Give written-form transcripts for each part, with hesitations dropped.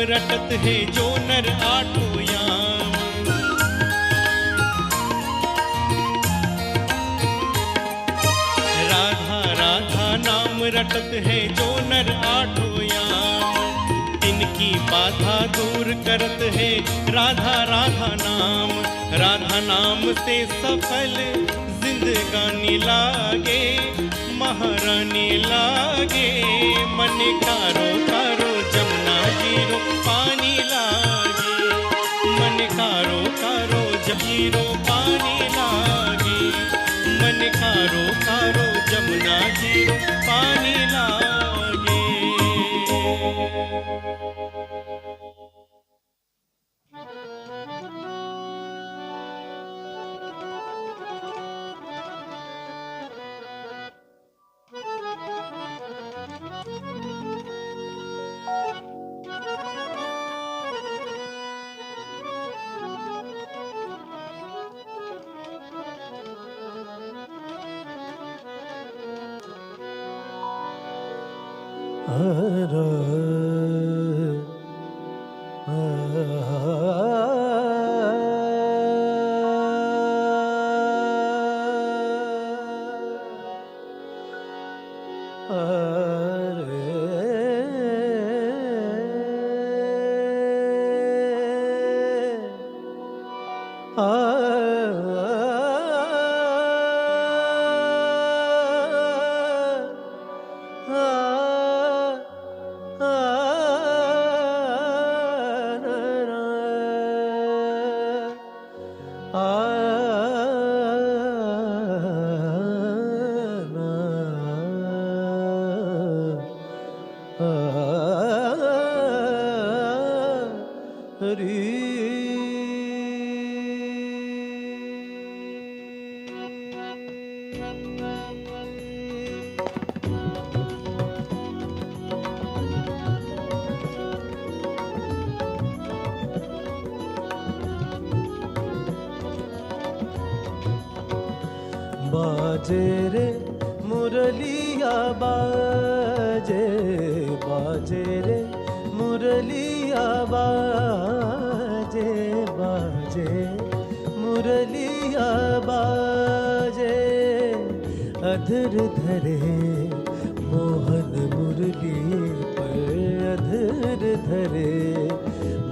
रटत है जो नर आठों याम। राधा राधा नाम रटत है जो नर आठों याम। इनकी बाधा दूर करत है राधा राधा नाम। राधा नाम से सफल जिंदगानी लागे, महारानी लागे। मन कारो कारो जमुना जीरो पानी लागे। मन कारो कारो जीरो पानी लागे। मन कारो कारो जमुना जीरो पानी लागे। बाजे रे मुरलिया बाजे, बाजे रे मुरलिया बाजे, बाजे मुरलिया बाजे। अधर धरे मोहन मुरली पर, अधर धरे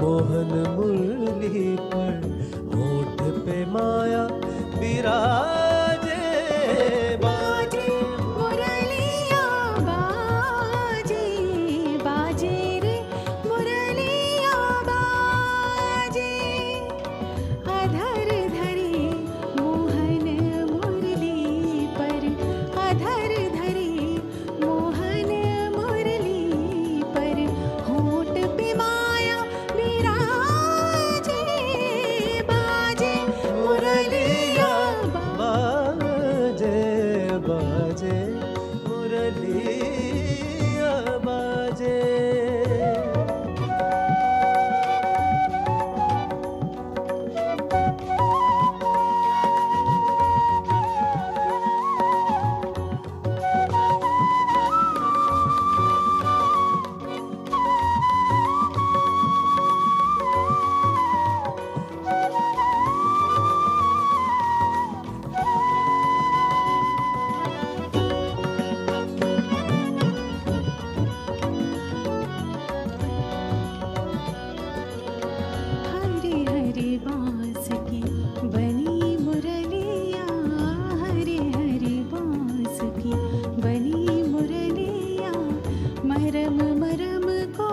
मोहन मुरली पर। होठ पे माया विराजे, बाजे मुरलिया बाजे, बाजे रे मुरलिया बाजे। अधर धरे मोहन मुरली पर, अधर धरे मोहन मुरली पर। होठ पे माया विराजे, बाजे मुरलिया बाजे, बाजे मुरलिया बाजे। हरे हरे बांस की बनी मुरलिया, हरे हरे बांस की बनी मुरलिया। मरम मरम को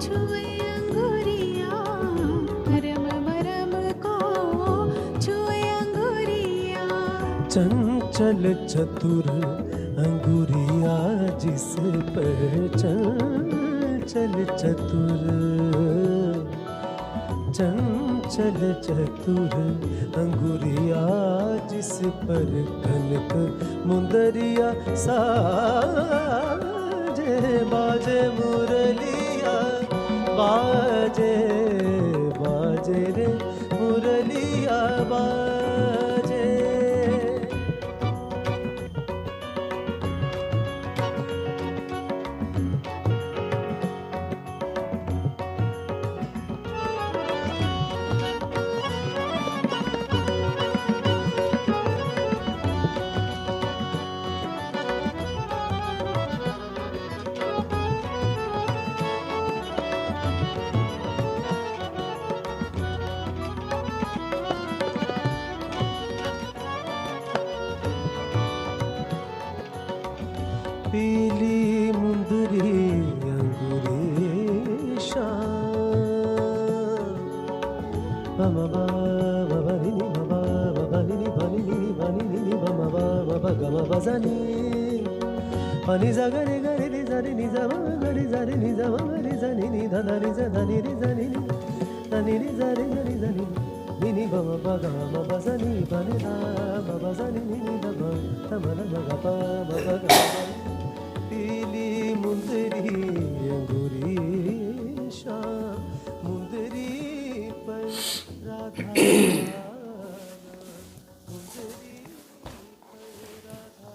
छुए अंगुरिया, मरम मरम को छुए अंगुरिया। चंचल चतुर अंगुरिया जिस पर, चंचल चतुर, चंचल चतुर अंगुरिया जिस पर। कनक मुंदरिया साजे, बाजे मुरलिया बाजे, बाजे रे मुरलिया बाजे। bama ba ma ba ni ni ma ba ni ni ba ni ni ba ni ni bama ba ga ma ba za ni pa ni za ga ni za ni za ma ga ni za ni za ma ga ni za ni da ni za ni za ni da ni za ni ni ni bama ba ga ma ba za ni ba ni da ma ba za ni ni da ba ta ma na ga pa ma ba ga पीली मुंदरी अंगूरी शाम मुंदरी पर राधा मुंदरी पर राधा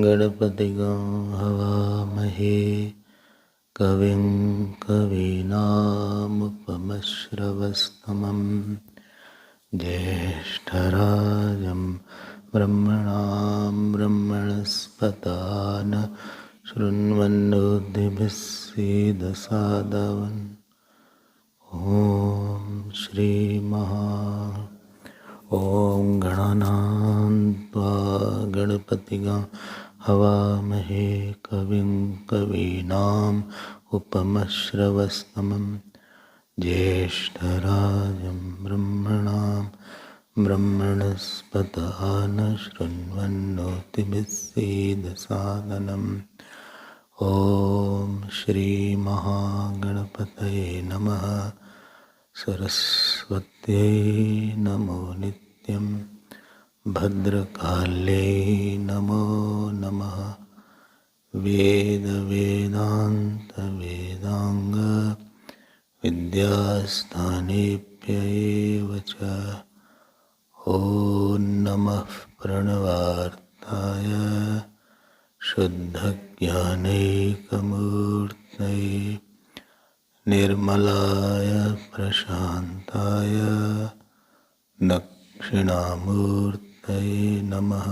गणपतिगं हवामहे कविं कवीनामुपमश्रवस्तमं ज्येष्ठराजं ब्रह्मणां ब्रह्मणस्पतान शृण्वन्नोतिभिः सीदसादवन् ॐ श्रीमहा ॐ गणानां त्वा गणपतिगं हवामहे कविं कवीनाम् उपमश्रवस्तमं ज्येष्ठराजं ब्रह्मणां ब्रह्मणस्पतान शृण्वन्नोतिभिः सीदसादनम् ॐ श्रीमहागणपतये नमः। सरस्वत्यै नमो नित्यं भद्रकाल्यै नमो नमः। वेद वेदान्त वेदांग विद्यास्थानेभ्य एव च। ॐ नमः प्रणवार्ताय शुद्धज्ञानैकमूर्तये निर्मलाय प्रशान्ताय दक्षिणामूर्तये नमः।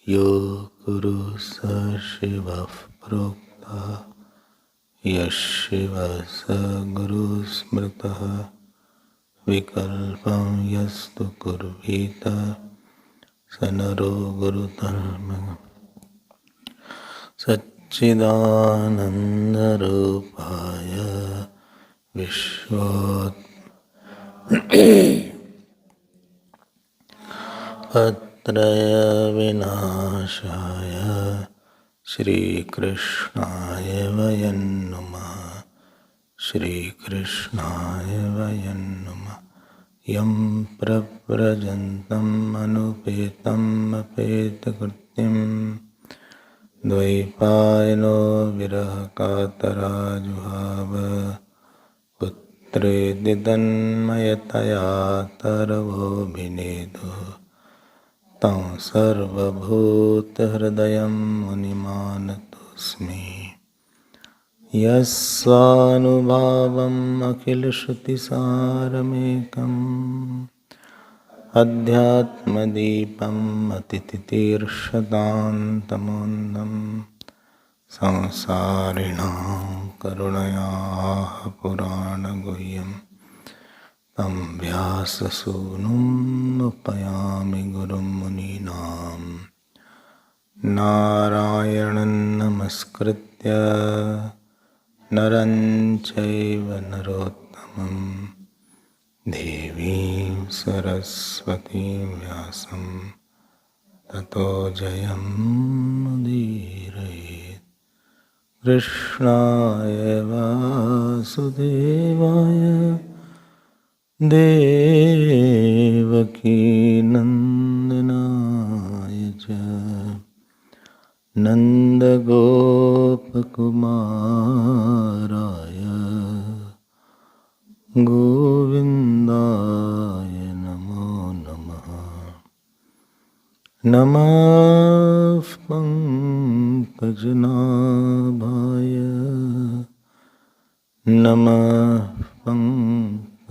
यो गुरु स शिवः प्रोक्तः यः शिवः स गुरुः स्मृतः विकल्पं यस्तु कुर्वीत स नरो गुरुतर्मः। सच्चिदानन्दरूपाय विश्वोत्पत्याय विनाशाय श्रीकृष्णाय वयं नुमः। श्रीकृष्णाय वयं नुमः। यं प्रव्रजन्तम् अनुपेतम् अपेतकृत्यं द्वैपायनो विरहकातराजुहाव पुत्रेति तन्मयतया तरवोऽभिनेदुः तं सर्वभूतहृदयं मुनिमानतोऽस्मि। यस्वानुभावम् अखिलश्रुतिसारमेकम् अध्यात्मदीपम् अतिथितीर्षदान्तमोन्दं संसारिणां करुणयाः पुराणगुह्यं तं व्याससूनुम् उपयामि गुरुं मुनीनां। नारायणं नमस्कृत्य नरं चैव नरोत्तमं देवीं सरस्वतीं व्यासं ततो जयमुदीरयेत्। कृष्णाय वासुदेवाय देवकी नन्दनाय च नन्दगोपकुमाराय गोविन्दाय नमो नमः। नमः पङ्कजनाभाय नमः पङ्कजमालिने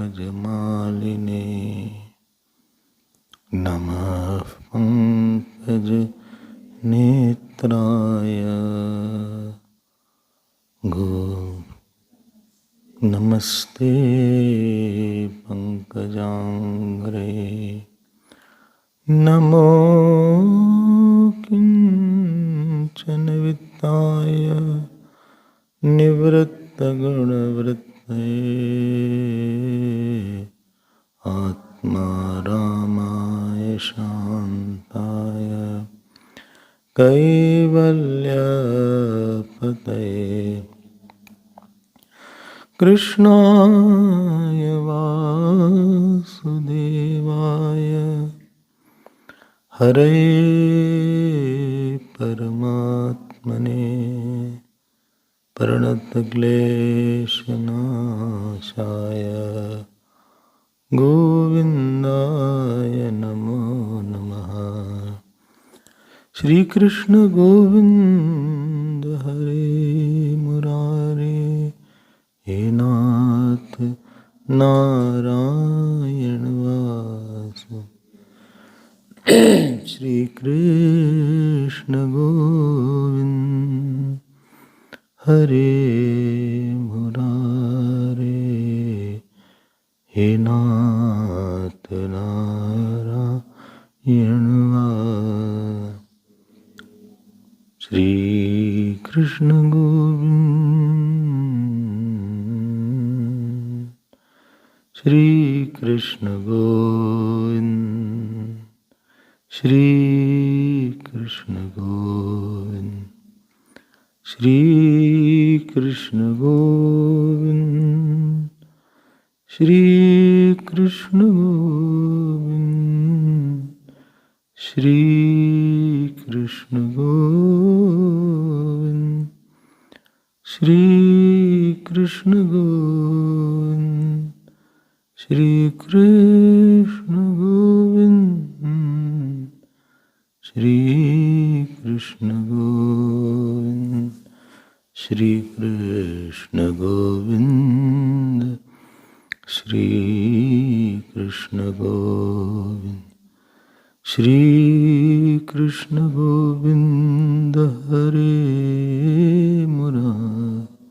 नमः पङ्कजनेत्राय नमस्ते पङ्कजाङ्घ्रे नमो किञ्चन वित्ताय निवृत्तगुणवृत्तये आत्मारामाय शान्ताय कैवल्यपतये कृष्णाय वासुदेवाय हरे परमात्मने प्रणतक्लेशनाशाय गोविन्दाय नमो नमः। श्री कृष्ण गोविंद हरे मुरारे हे नाथ नारायण वासु श्री कृष्ण गोविंद हरे मुरारे हे नाथ नारायण वासु श्री कृष्ण गोविंद श्री कृष्ण गोविंद श्री कृष्ण गोविंद श्री कृष्ण गोविंद श्री कृष्ण गोविंद श्री कृष्ण गोविंद श्री कृष्ण गोविंद श्री कृष्ण गोविंद श्री कृष्ण गोविंद श्री कृष्ण गोविंद श्री कृष्ण गोविंद श्री कृष्ण गोविंद हरे मुरारे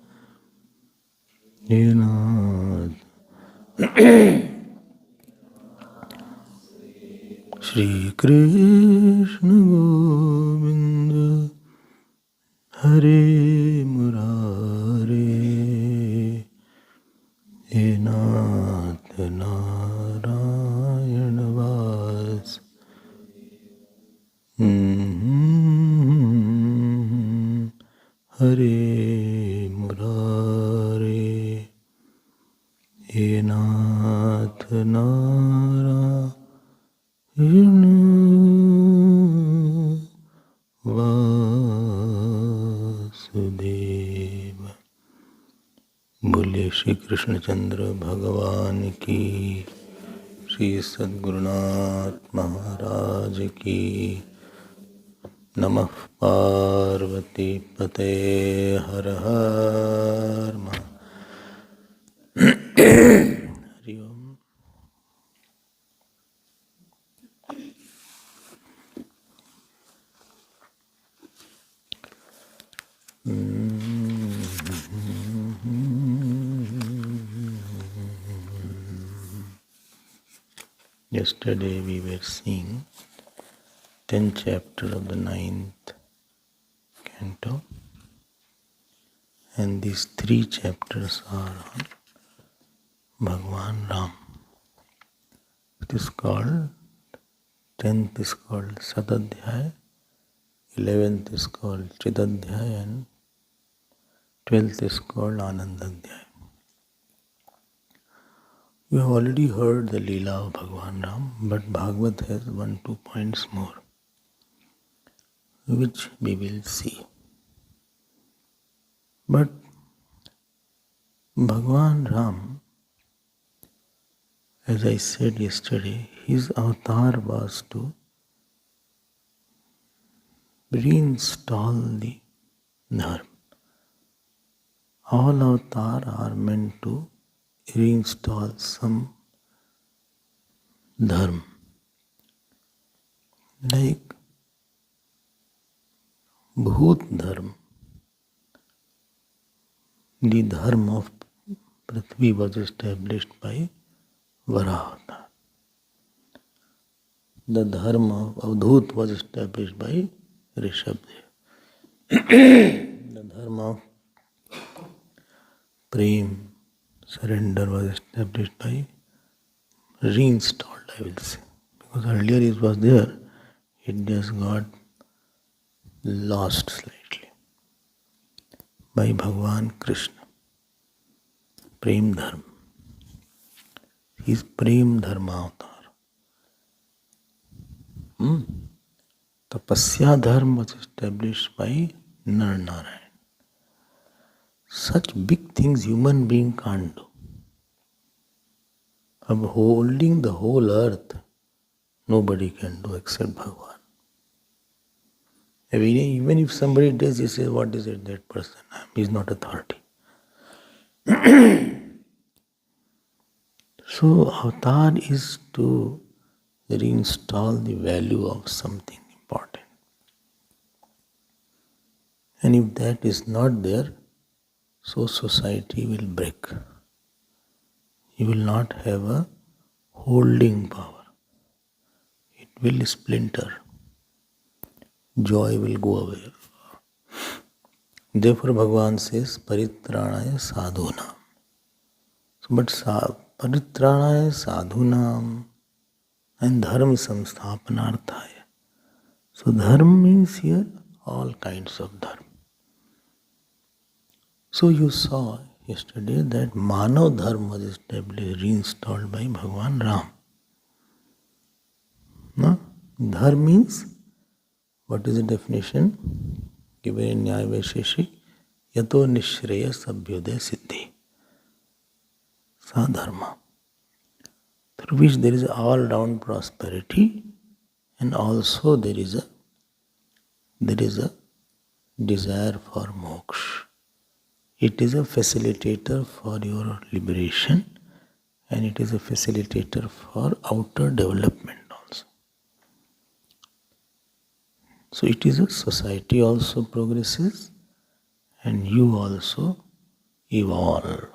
नाथ श्री कृष्ण गोविंद हरे मुरारे हे नाथ नारायण वास हरे मुरारे हे नाथ नारायण वासुदेव। बोलिए श्री कृष्णचंद्र भगवान की, श्री सद्गुरुनाथ महाराज की। नमः पार्वती पते हर हर हरि ओम। Yesterday we were seeing 10th chapter of the 9th canto, and these 3 chapters are on Bhagwan Ram. It is called, 10th is called Satadhyaya, 11th is called Chidadhyaya, and 12th is called Anandadhyaya. You have already heard the Leela of Bhagwan Ram, but Bhagavad has 1-2 points more, which we will see. But Bhagwan Ram, as I said yesterday, his avatar was to reinstall the dharma. All avatars are meant to reinstall some dharma. Like Bhut dharma, the dharma of Prithvi was established by Varaha. The dharma of Avdhut was established by Rishabdev. The dharma of Prem, surrender, was established by, reinstalled, I will say. Because earlier it was there, it just got lost slightly by Bhagwan Krishna. Prem Dharma. His Prem Dharma avatar. Tapasya Dharma was established by Narnarayan. Such big things human being can't do. Upholding the whole earth, nobody can do except Bhagwan. Even if somebody does, he says, what is it, that person? He is not authority. So, avatar is to reinstall the value of something important. And if that is not there, so society will break. You will not have a holding power. It will splinter. Joy will go away. Therefore, Bhagavan says, Paritranaya sadhunam. But Paritranaya sadhunam and dharma samsthapanarthaya. So, dharma means here all kinds of dharma. So, you saw yesterday that Manav Dharma was established, reinstalled by Bhagwan Ram. No? Dharma means, what is the definition? Given in Nyaya Vaisheshi, Yato Nishreya Sabhyodaya Siddhi. Sadharma. Through which there is all-round prosperity and also there is a desire for moksha. It is a facilitator for your liberation and it is a facilitator for outer development also. So it is a society also progresses and you also evolve.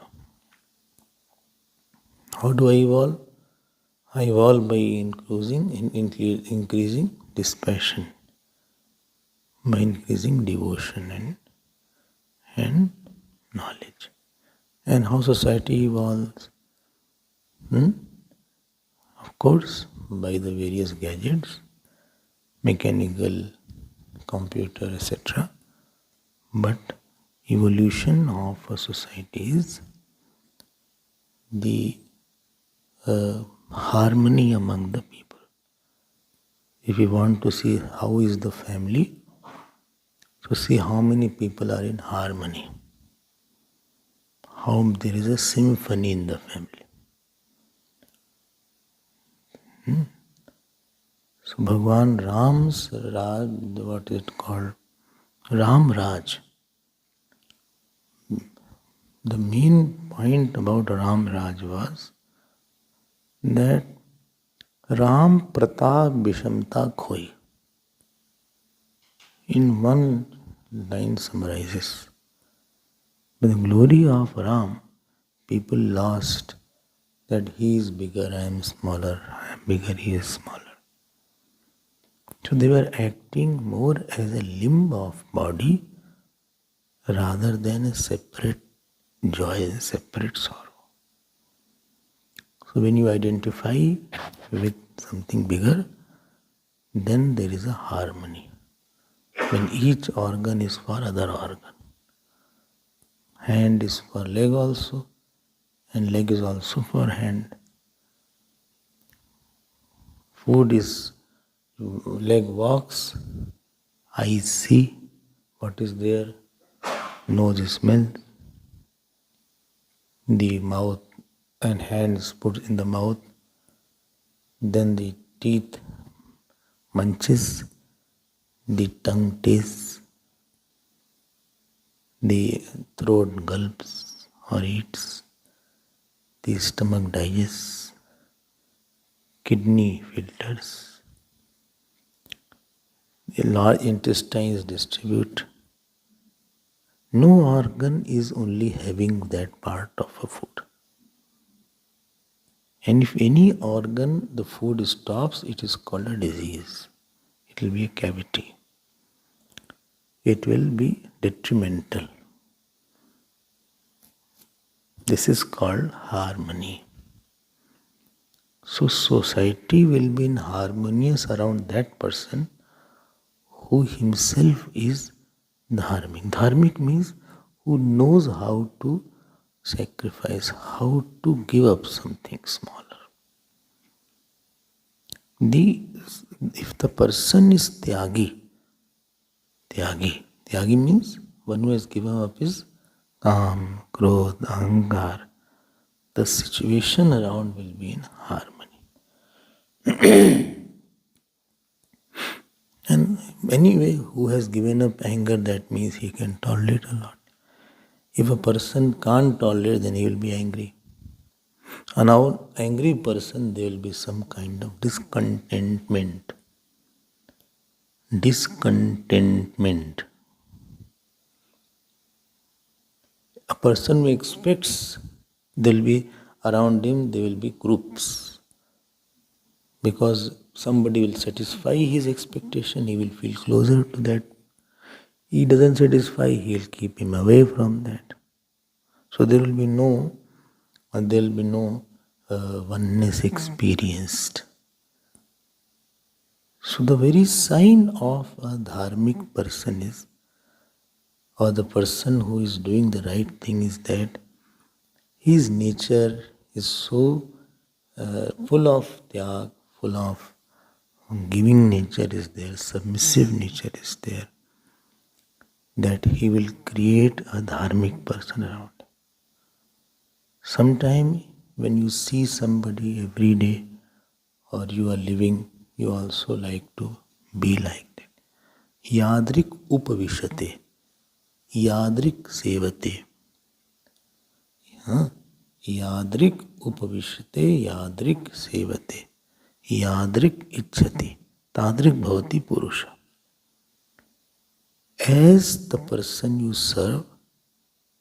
How do I evolve? I evolve by increasing dispassion, by increasing devotion and knowledge. And how society evolves? Of course, by the various gadgets, mechanical, computer, etc. But evolution of a society is the harmony among the people. If you want to see how is the family, so see how many people are in harmony. How there is a symphony in the family. So Bhagwan Ram's Raj, what is it called? Ram Raj. The main point about Ram Raj was that Ram Pratap Vishamta Khoi. In one line summarizes. But the glory of Ram, people lost that he is bigger, I am smaller, I am bigger, he is smaller. So they were acting more as a limb of body rather than a separate joy, a separate sorrow. So when you identify with something bigger, then there is a harmony. When each organ is for other organ. Hand is for leg also, and leg is also for hand. Food is leg walks, eyes see what is there, nose smells, the mouth and hands put in the mouth, then the teeth munches, the tongue tastes, the throat gulps or eats, the stomach digests, kidney filters, the large intestines distribute. No organ is only having that part of a food. And if any organ, the food stops, it is called a disease. It will be a cavity. It will be detrimental. This is called harmony. So society will be in harmonious around that person who himself is dharmic. Dharmic means who knows how to sacrifice, how to give up something smaller. If the person is tyagi means one who has given up his kam, krodh, ahankar, the situation around will be in harmony. And anyway, who has given up anger, that means he can tolerate a lot. If a person can't tolerate, then he will be angry. And now, angry person, there will be some kind of discontentment. Discontentment. A person who expects there will be around him, there will be groups. Because somebody will satisfy his expectation, he will feel closer to that. He doesn't satisfy, he will keep him away from that. So there will be no oneness experienced. So the very sign of a dharmic person is, or the person who is doing the right thing is that his nature is so full of tyag, full of giving nature is there, submissive nature is there, that he will create a dharmic person around. Sometime when you see somebody every day or you are living, you also like to be like that. Yadrik upavishate, yadrik sevate. Yadrik upavishate, yadrik sevate, yadrik ichchati, tadrik bhavati purusha. As the person you serve,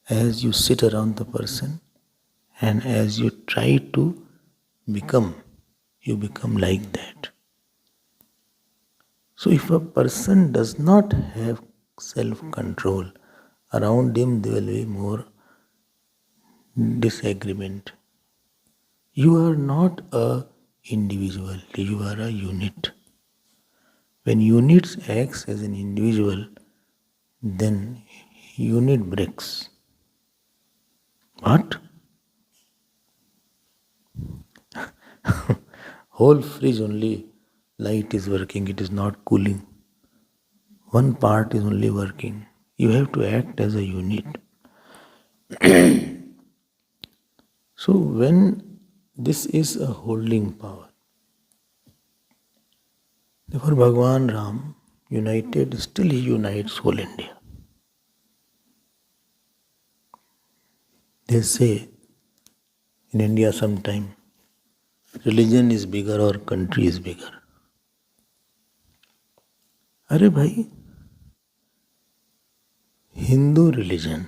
as you sit around the person, and as you try to become, you become like that. So if a person does not have self-control, around him there will be more disagreement. You are not a individual, you are a unit. When unit acts as an individual, then unit breaks. What? Whole fridge only light is working, it is not cooling. One part is only working. You have to act as a unit. So when this is a holding power, therefore Bhagavan Ram united, still he unites whole India. They say in India sometime, religion is bigger or country is bigger. Arey bhai, Hindu religion,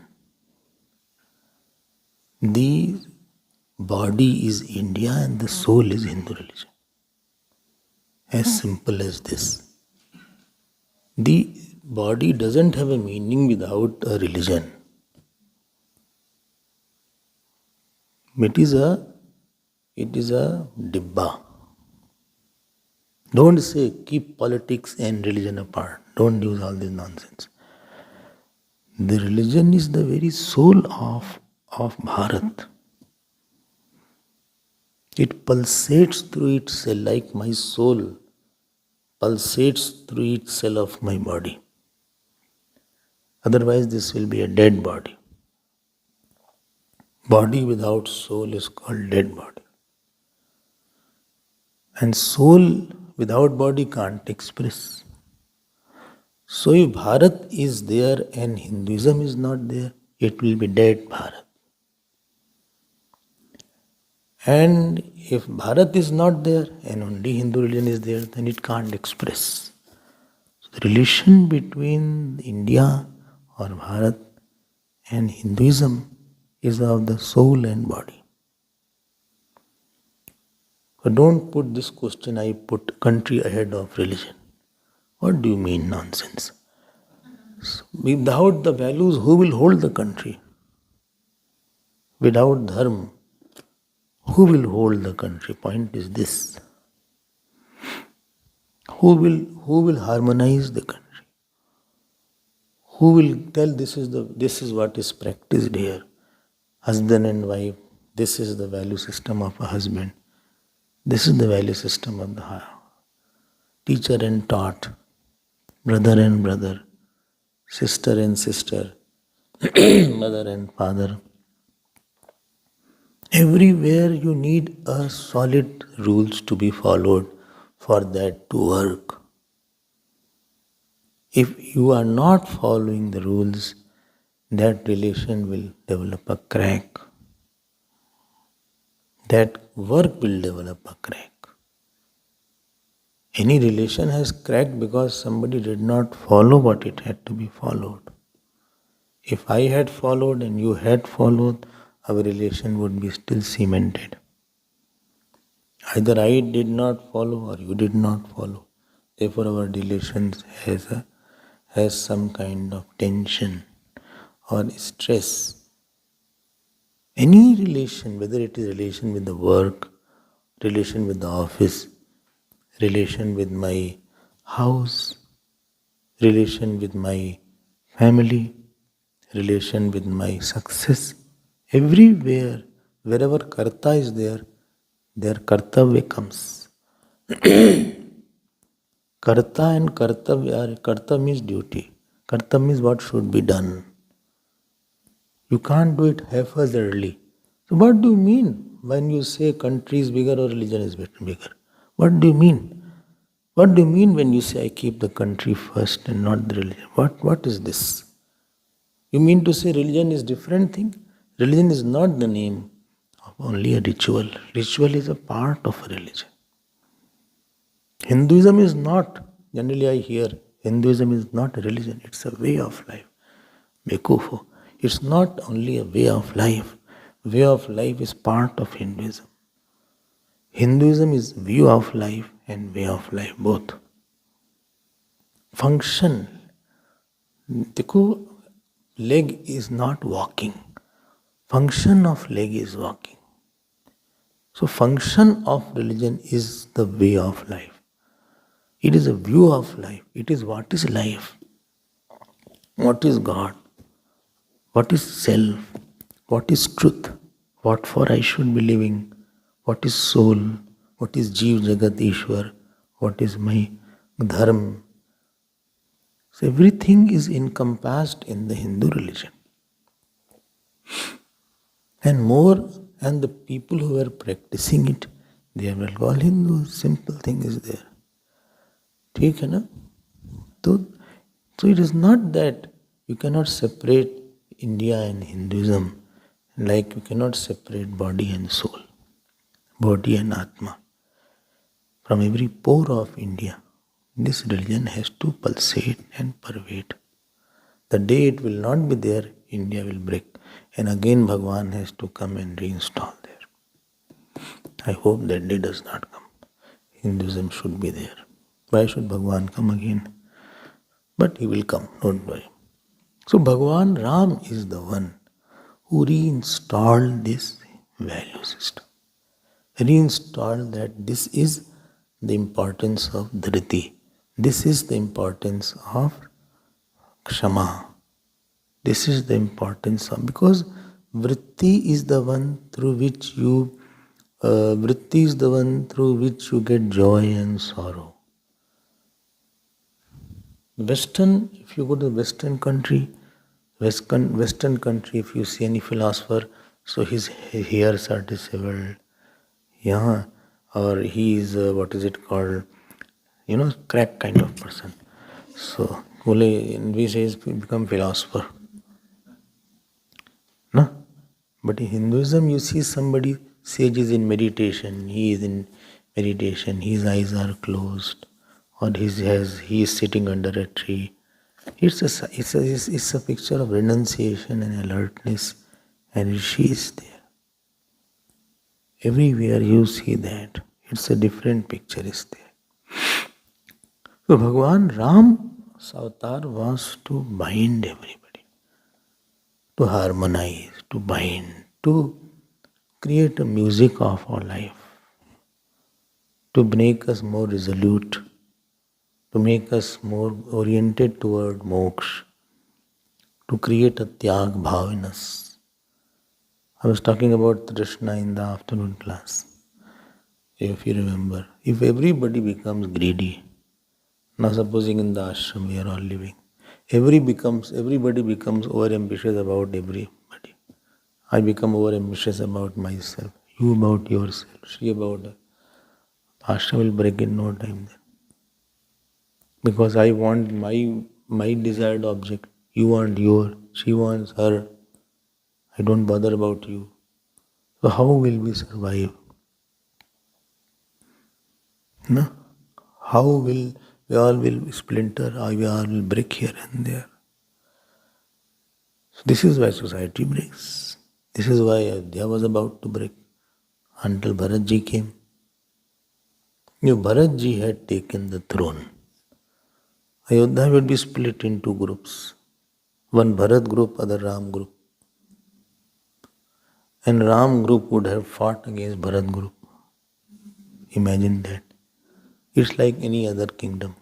the body is India and the soul is Hindu religion. As simple as this. The body doesn't have a meaning without a religion. It is a dibba. Don't say keep politics and religion apart. Don't use all this nonsense. The religion is the very soul of Bharat. It pulsates through its cell like my soul pulsates through each cell of my body. Otherwise, this will be a dead body. Body without soul is called dead body. And soul without body can't express. So if Bharat is there and Hinduism is not there, it will be dead Bharat. And if Bharat is not there and only Hindu religion is there, then it can't express. So the relation between India or Bharat and Hinduism is of the soul and body. So don't put this question, I put country ahead of religion. What do you mean nonsense? So without the values, who will hold the country? Without dharma, who will hold the country? Point is this. Who will harmonize the country? Who will tell this is what is practiced here? Husband and wife, this is the value system of a husband. This is the value system of the teacher and taught, brother and brother, sister and sister, mother and father. Everywhere you need a solid rules to be followed for that to work. If you are not following the rules, that relation will develop a crack. That work will develop a crack. Any relation has cracked because somebody did not follow what it had to be followed. If I had followed and you had followed, our relation would be still cemented. Either I did not follow or you did not follow. Therefore, our relations has some kind of tension or stress. Any relation, whether it is relation with the work, relation with the office, relation with my house, relation with my family, relation with my success, everywhere, wherever karta is there kartavya comes. Karta and kartavya, karta means duty. Karta means what should be done. You can't do it haphazardly. So what do you mean when you say country is bigger or religion is bigger? What do you mean? What do you mean when you say I keep the country first and not the religion? What is this? You mean to say religion is different thing? Religion is not the name of only a ritual. Ritual is a part of a religion. Hinduism is not, generally I hear, Hinduism is not a religion, it's a way of life. Bekufo. It's not only a way of life. Way of life is part of Hinduism. Hinduism is view of life and way of life both. Function. देखो, leg is not walking. Function of leg is walking. So function of religion is the way of life. It is a view of life. It is what is life. What is God? What is self? What is truth? What for I should be living? What is soul? What is Jeev Jagat Ishwar? What is my dharma? So everything is encompassed in the Hindu religion. And the people who are practicing it, they are well called Hindus. Simple thing is there. ठीक है ना? So it is not that you cannot separate India and Hinduism like you cannot separate body and soul, body and Atma. From every pore of India, this religion has to pulsate and pervade. The day it will not be there, India will break. And again Bhagwan has to come and reinstall there. I hope that day does not come. Hinduism should be there. Why should Bhagwan come again? But he will come, don't worry. So Bhagwan Ram is the one who reinstalled this value system. Reinstalled that this is the importance of dhriti. This is the importance of kshama. This is the importance of, because vritti is the one through which you Vritti is the one through which you get joy and sorrow. Western, if you go to Western country, Western country, if you see any philosopher, so his hairs are disheveled, yeah, or he is what is it called, crack kind of person. So only in these days we become philosopher, no? But in Hinduism, you see somebody sage is in meditation. He is in meditation. His eyes are closed, or he is sitting under a tree. It's a picture of renunciation and alertness, and she is there. Everywhere you see that, it's a different picture is there. So Bhagwan Ram's avatar was to bind everybody, to harmonize, to bind, to create a music of our life, to make us more resolute, to make us more oriented toward moksha, to create a tyag bhav in us. I was talking about Krishna in the afternoon class, if you remember. If everybody becomes greedy, now supposing in the ashram we are all living, everybody becomes overambitious about everybody. I become overambitious about myself, you about yourself, she about her. Ashram will break in no time then. Because I want my desired object, you want your, she wants her. I don't bother about you. So how will we survive? No? How will we all will splinter, we all will break here and there. So this is why society breaks. This is why Ayodhya was about to break until Bharatji came. If Bharatji had taken the throne, Ayodhya would be split in two groups. One Bharat group, other Ram group. And Ram group would have fought against Bharat group. Imagine that. It's like any other kingdom.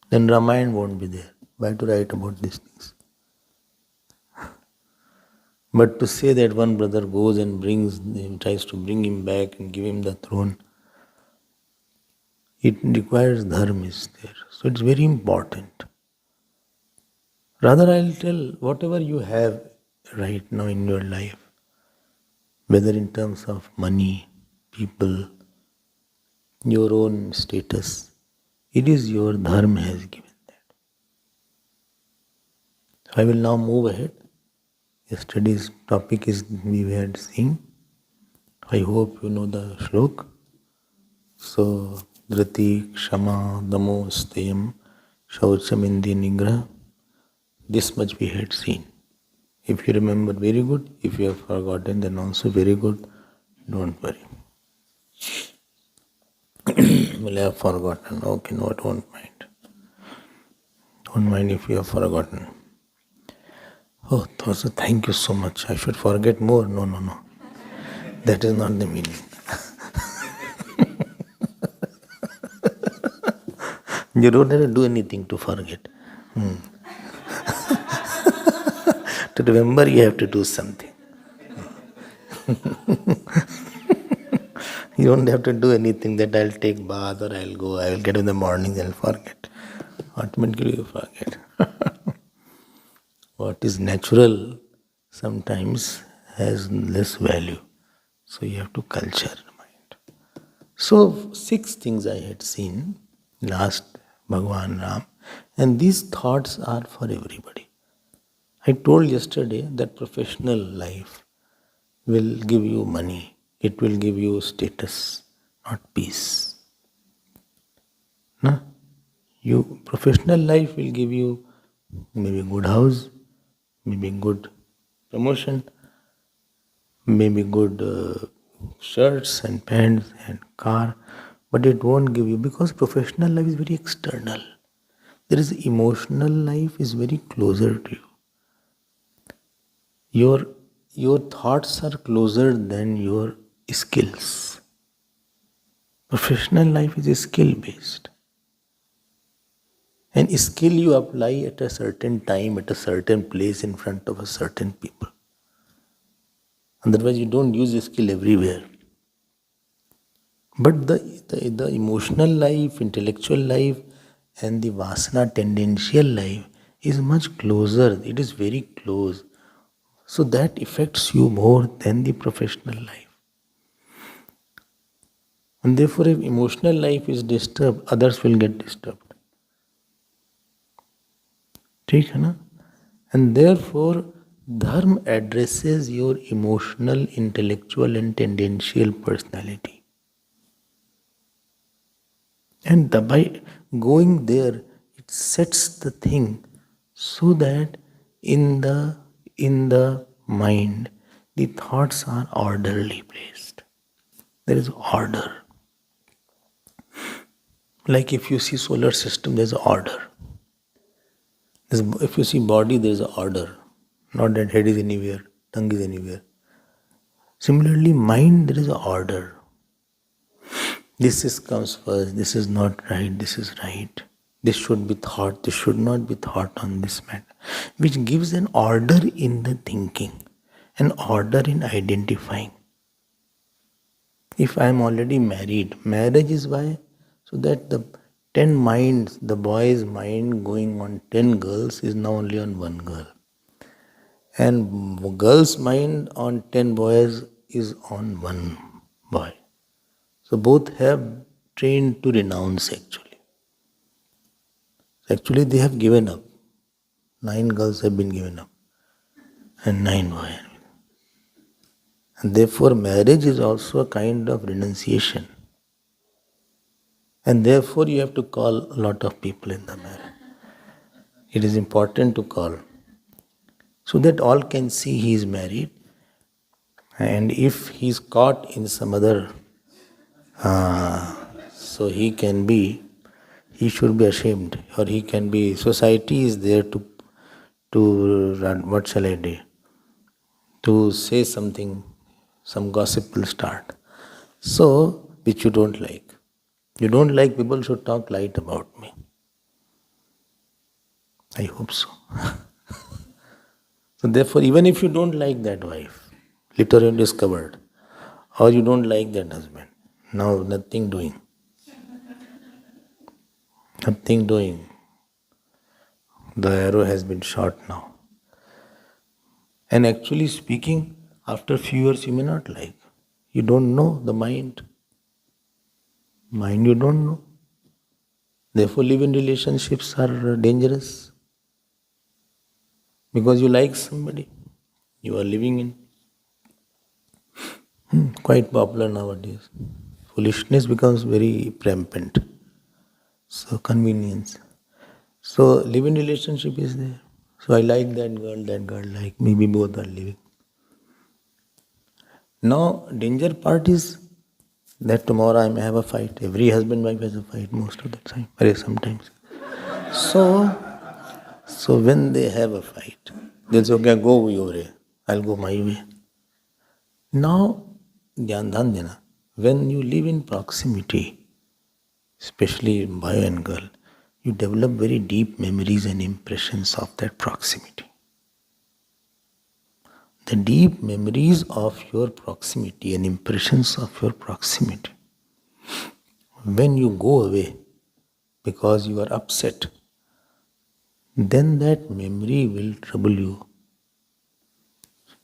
Then Ramayana won't be there. Why to write about these things? But to say that one brother goes and tries to bring him back and give him the throne, it requires dharma is there. So it's very important. Rather, I'll tell whatever you have right now in your life, whether in terms of money, people, your own status, it is your dharma has given that. So I will now move ahead. Yesterday's topic is we had seen. I hope you know the shlok. So, Dhriti, Kshama, Damo, Stayam, Shaucham, Indi, Nigra. This much we had seen. If you remember, very good. If you have forgotten, then also very good. Don't worry. Well, I have forgotten. Okay, no, don't mind. Don't mind if you have forgotten. Oh, Thosa, thank you so much. I should forget more. No. That is not the meaning. You don't have to do anything to forget. To remember, you have to do something. You don't have to do anything that I'll take bath or I will get in the morning and forget. Automatically you forget. What is natural sometimes has less value. So you have to culture the mind. So 6 things I had seen last Bhagwan Ram, and these thoughts are for everybody. I told yesterday that professional life will give you money, it will give you status, not peace. No? Professional life will give you maybe good house, maybe good promotion, maybe good shirts and pants and car, but it won't give you, because professional life is very external. There is emotional life is very closer to you. Your thoughts are closer than your skills. Professional life is skill based. And skill you apply at a certain time, at a certain place, in front of a certain people. Otherwise, you don't use skill everywhere. But the emotional life, intellectual life, and the vasana tendential life is much closer. It is very close. So that affects you more than the professional life. And therefore, if emotional life is disturbed, others will get disturbed. ठीक है ना? And therefore, dharma addresses your emotional, intellectual, and tendential personality. And by going there, it sets the thing so that in the mind, the thoughts are orderly placed. There is order. Like if you see solar system, there's order. If you see body, there's order. Not that head is anywhere, tongue is anywhere. Similarly, mind, there is order. This is comes first, this is not right, this is right. This should be thought, this should not be thought on this matter. Which gives an order in the thinking, an order in identifying. If I am already married, marriage is why? So that the 10 minds, the boy's mind going on 10 girls is now only on one girl. And girl's mind on 10 boys is on one boy. So both have trained to renounce actually. Actually they have given up. 9 girls have been given up. And 9 boys. And therefore marriage is also a kind of renunciation. And therefore you have to call a lot of people in the marriage. It is important to call. So that all can see he is married. And if he is caught in some other, so he should be ashamed, or he can be, society is there to run, what shall I do? To say something, some gossip will start. So, which you don't like. You don't like people should talk light about me. I hope so. So therefore, even if you don't like that wife, literally discovered, or you don't like that husband, now nothing doing. Nothing doing. The arrow has been shot now. And actually speaking, after few years you may not like. You don't know the mind. Mind you don't know. Therefore live-in relationships are dangerous. Because you like somebody. You are living in. Quite popular nowadays. Foolishness becomes very rampant. So convenience. So live-in relationship is there. So I like that girl like me, we both are living. Now danger part is that tomorrow I may have a fight. Every husband-wife has a fight most of the time, very sometimes. So when they have a fight, they'll say, okay, go your way, I'll go my way. Now, dhyan dena, when you live in proximity, especially boy and girl, you develop very deep memories and impressions of that proximity. The deep memories of your proximity and impressions of your proximity, when you go away because you are upset, then that memory will trouble you.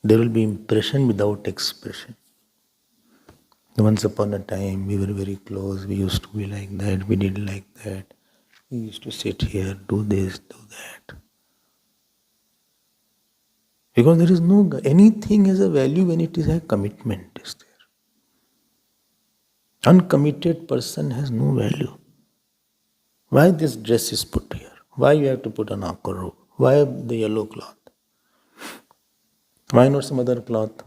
There will be impression without expression. Once upon a time, we were very close, we used to be like that, we did like that. We used to sit here, do this, do that. Because there is no, anything has a value when it is a commitment is there. Uncommitted person has no value. Why this dress is put here? Why you have to put an aqua robe? Why the yellow cloth? Why not some other cloth?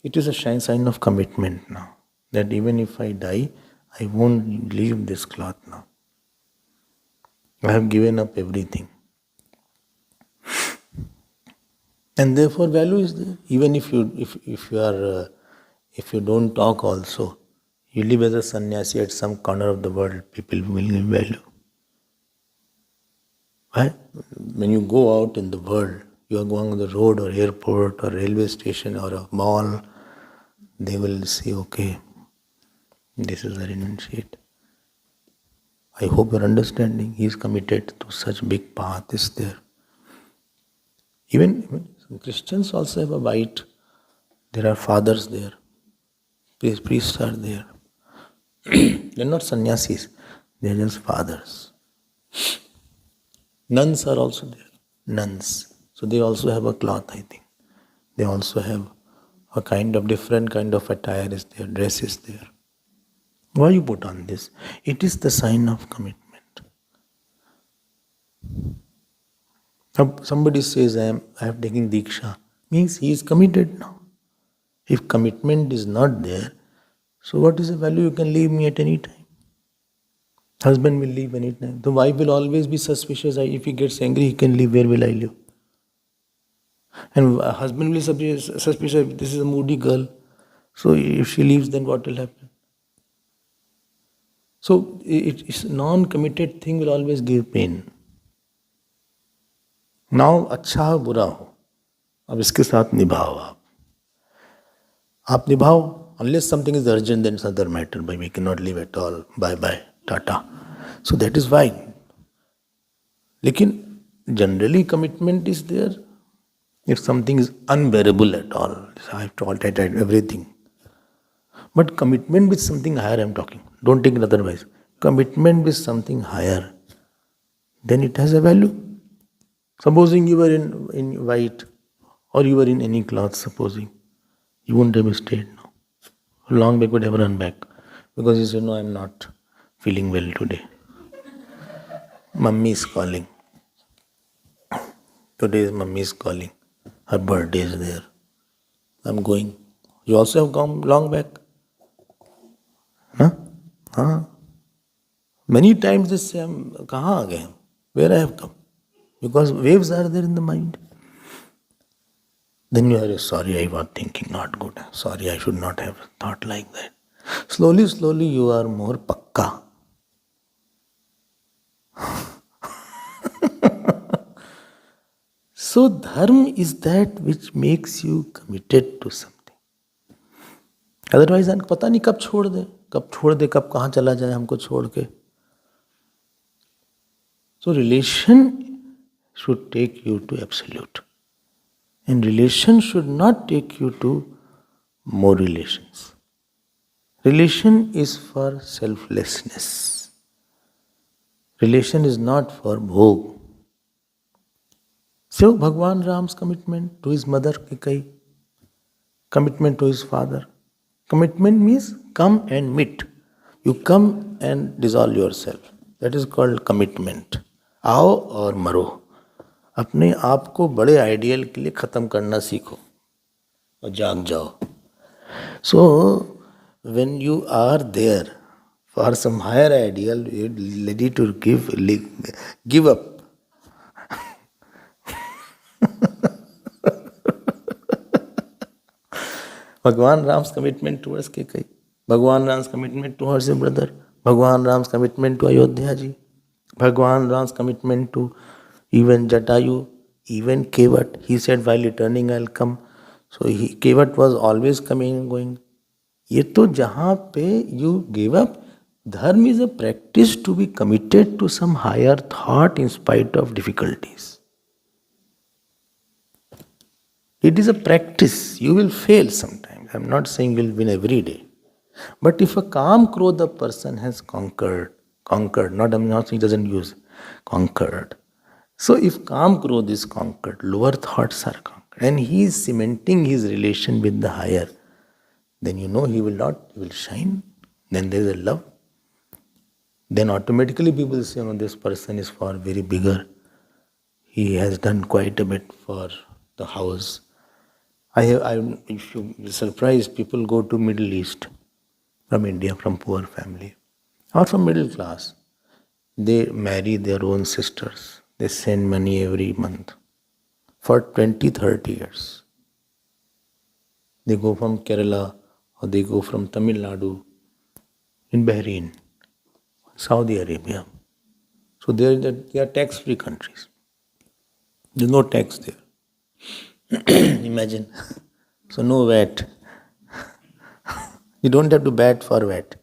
It is a sign of commitment now. That even if I die, I won't leave this cloth now. I have given up everything. And therefore value is there. Even if you don't talk also, you live as a sannyasi at some corner of the world, people will give value. Why? When you go out in the world, you are going on the road or airport or railway station or a mall, they will say, okay, This is a renunciate. I hope you're understanding. He is committed to such big path is there. Even some Christians also have a white. There are fathers there. Priests are there. They're not sannyasis. They're just fathers. Nuns are also there. Nuns. So they also have a cloth, I think. They also have a kind of different kind of attire is there. Dress is there. Why you put on this? It is the sign of commitment. Now somebody says, I have taken Diksha. Means he is committed now. If commitment is not there, so what is the value? You can leave me at any time. Husband will leave any time. The wife will always be suspicious. If he gets angry, he can leave. Where will I live? And husband will be suspicious. This is a moody girl. So if she leaves, then what will happen? So it's non-committed thing will always give pain. Now अच्छा हो बुरा हो, अब इसके साथ निभाओ आप निभाओ. Unless something is urgent, then it's another matter. But we cannot live at all. Bye bye, tata. So that is fine. Lekin generally commitment is there. If something is unbearable at all, I have to alternate everything. But commitment with something higher, I am talking. Don't take it otherwise. Commitment with something higher, then it has a value. Supposing you were in white or you were in any cloth, supposing, you wouldn't have stayed now. Long back would have run back because you said, no, I am not feeling well today. Mummy is calling. Today is mummy is calling. Her birthday is there. I am going. You also have come long back. Huh? Many times they say, kahan aa gaye? Where I have come? Because waves are there in the mind. Then you are sorry, I was thinking not good. Sorry, I should not have thought like that. Slowly, you are more pakka. So, dharma is that which makes you committed to something. Otherwise, पता नहीं कब छोड़ दे, कब कहाँ चला जाए हमको छोड़ के. So, relation should take you to absolute. And relation should not take you to more relations. Relation is for selflessness. Relation is not for bhog. So Bhagwan Ram's commitment to his mother Kikai, commitment to his father. Commitment means come and meet. You come and dissolve yourself. That is called commitment. आओ और मरो. अपने आप को बड़े ideal के लिए खत्म करना सीखो और जाग जाओ. So when you are there for some higher ideal, you are ready to give up. Bhagwan Ram's commitment towards Kekai, Bhagwan Ram's commitment towards his brother, Bhagwan Ram's commitment to Ayodhya ji, Bhagwan Ram's commitment to even Jatayu, even Kevat. He said while returning I'll come. So Kevat was always coming and going. ये तो जहाँ पे you give up, dharma is a practice to be committed to some higher thought in spite of difficulties. It is a practice. You will fail sometimes. I am not saying you will win every day. But if a calm krodha person has conquered, not I'm not saying he doesn't use, conquered. So if calm krodha is conquered, lower thoughts are conquered, and he is cementing his relation with the higher, then you know he will shine. Then there is a love. Then automatically people say, oh, this person is far very bigger. He has done quite a bit for the house. If you be surprised, people go to Middle East from India, from poor family, or from middle class. They marry their own sisters. They send money every month for 20-30 years. They go from Kerala or they go from Tamil Nadu, in Bahrain, Saudi Arabia. So they are tax-free countries. There is no tax there. Imagine. So no VAT. You don't have to bat for VAT.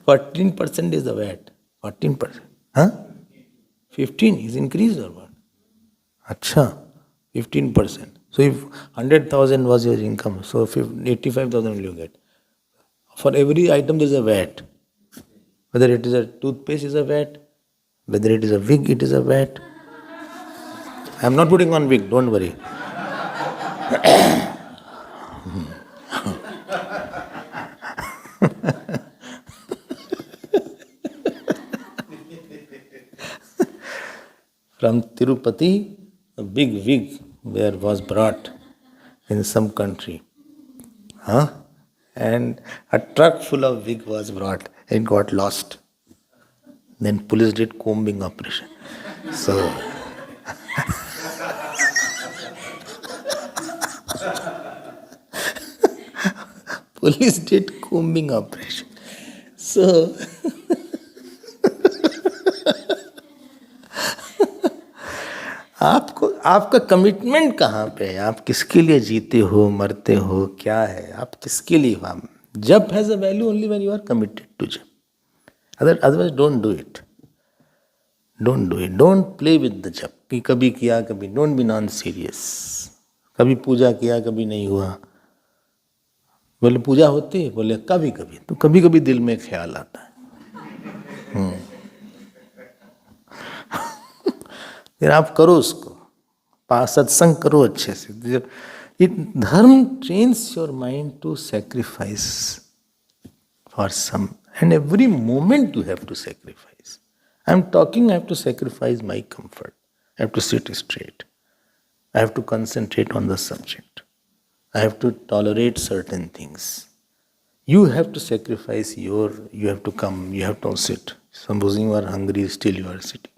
14% is the VAT. 14%. Huh? 15 is increased or what? Acha, 15%. So if 100,000 was your income, so 85,000 will you get. For every item there is a VAT. Whether it is a toothpaste is a VAT, whether it is a wig it is a VAT. I am not putting on wig, don't worry. From Tirupati, a big wig was brought in some country. Huh? And a truck full of wig was brought and got lost. Then police did combing operation. So police did combing operation. So आपको आपका commitment कहाँ पे है? आप किसके लिए जीते हो, मरते हो, क्या है? आप किसके लिए? Jap has a value only when you are committed to jap. Otherwise don't do it. Don't do it. Don't play with the jap. कि कभी किया कभी. Don't be non-serious. कभी पूजा किया कभी नहीं हुआ. बोले पूजा होती है, बोले कभी कभी. तो कभी कभी दिल में ख्याल आता है. फिर आप करो उसको, सत्संग करो अच्छे से. Dharma trains your mind to sacrifice for some, and every moment you have to sacrifice. I am talking, I have to sacrifice my comfort. I have to sit straight. I have to concentrate on the subject. I have to tolerate certain things. You have to sacrifice you have to come, you have to sit. Supposing you are hungry, still you are sitting.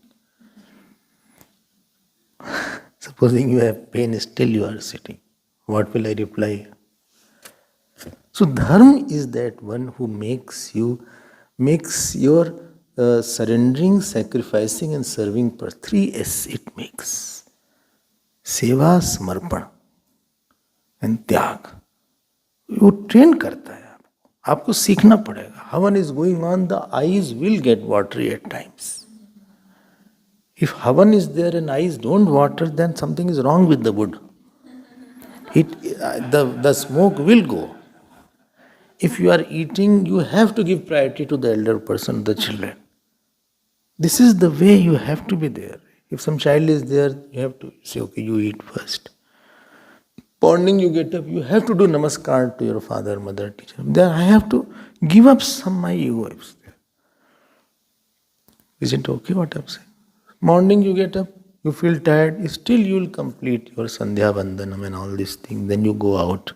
Supposing you have pain, still you are sitting. What will I reply? So dharma is that one who makes your surrendering, sacrificing and serving per 3S it makes. Seva, Samarpan and Tyag. वो train करता है आपको सीखना पड़ेगा. Havan is going on, the eyes will get watery at times. If Havan is there and eyes don't water, then something is wrong with the wood. The smoke will go. If you are eating, you have to give priority to the elder person, the children. This is the way you have to be there. If some child is there, you have to say, okay, you eat first. Morning you get up, you have to do namaskar to your father, mother, teacher. Then I have to give up some my ego. Is it okay what I'm saying? Morning you get up, you feel tired, still you will complete your Sandhya Vandanam and all these things. Then you go out.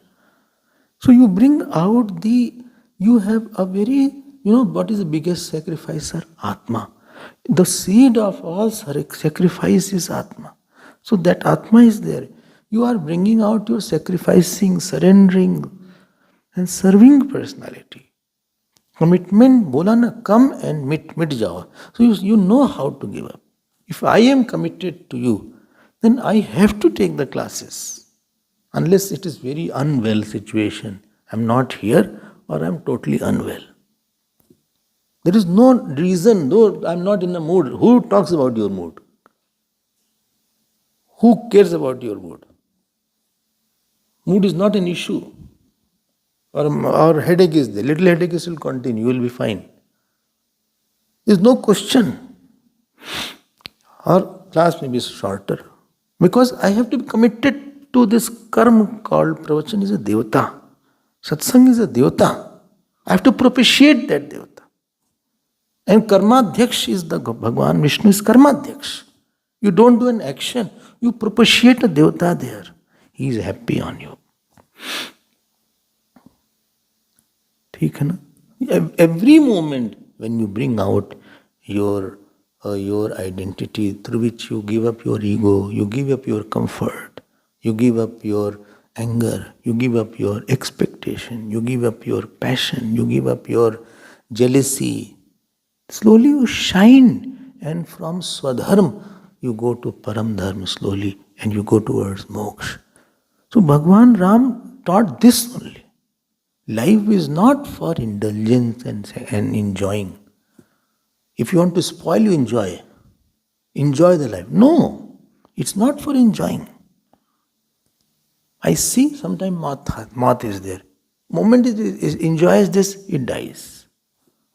So you bring out you have a very, what is the biggest sacrificer? Atma. The seed of all sacrifice is Atma. So that Atma is there. You are bringing out your sacrificing, surrendering and serving personality. Commitment, bola na, come and mit jao. So you know how to give up. If I am committed to you, then I have to take the classes. Unless it is very unwell situation. I am not here or I am totally unwell. There is no reason, though I am not in a mood. Who talks about your mood? Who cares about your mood? Mood is not an issue. Or headache is there. Little headache will continue. You will be fine. There is no question. Or class may be shorter. Because I have to be committed to this karma called pravachan is a devata. Satsang is a devata. I have to propitiate that devata. And karmadhyaksh is the Bhagavan Vishnu is karmadhyaksh. You don't do an action. You propitiate a devata there. He is happy on you. ठीक है ना? Every moment when you bring out your identity through which you give up your ego, you give up your comfort, you give up your anger, you give up your expectation, you give up your passion, you give up your jealousy. Slowly you shine, and from Swadharma you go to Param Dharma slowly, and you go towards moksha. So Bhagavan Ram taught this only. Life is not for indulgence and enjoying. If you want to spoil, you enjoy. Enjoy the life. No, it's not for enjoying. I see sometimes moth is there. Moment it enjoys this, it dies.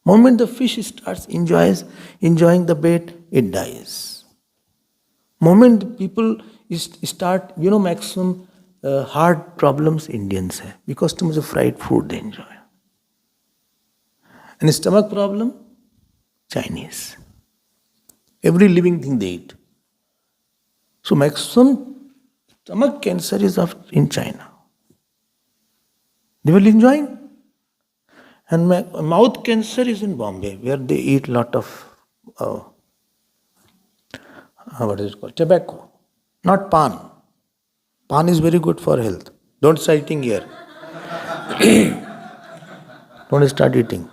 Moment the fish starts enjoying the bait, it dies. Moment people start, maximum heart problems Indians have because too much of fried food they enjoy. And stomach problem, Chinese. Every living thing they eat. So maximum stomach cancer is in China. They will enjoying. And mouth cancer is in Bombay, where they eat lot of what is it called? Tobacco, not pan. Pan is very good for health. Don't start eating here. Don't start eating.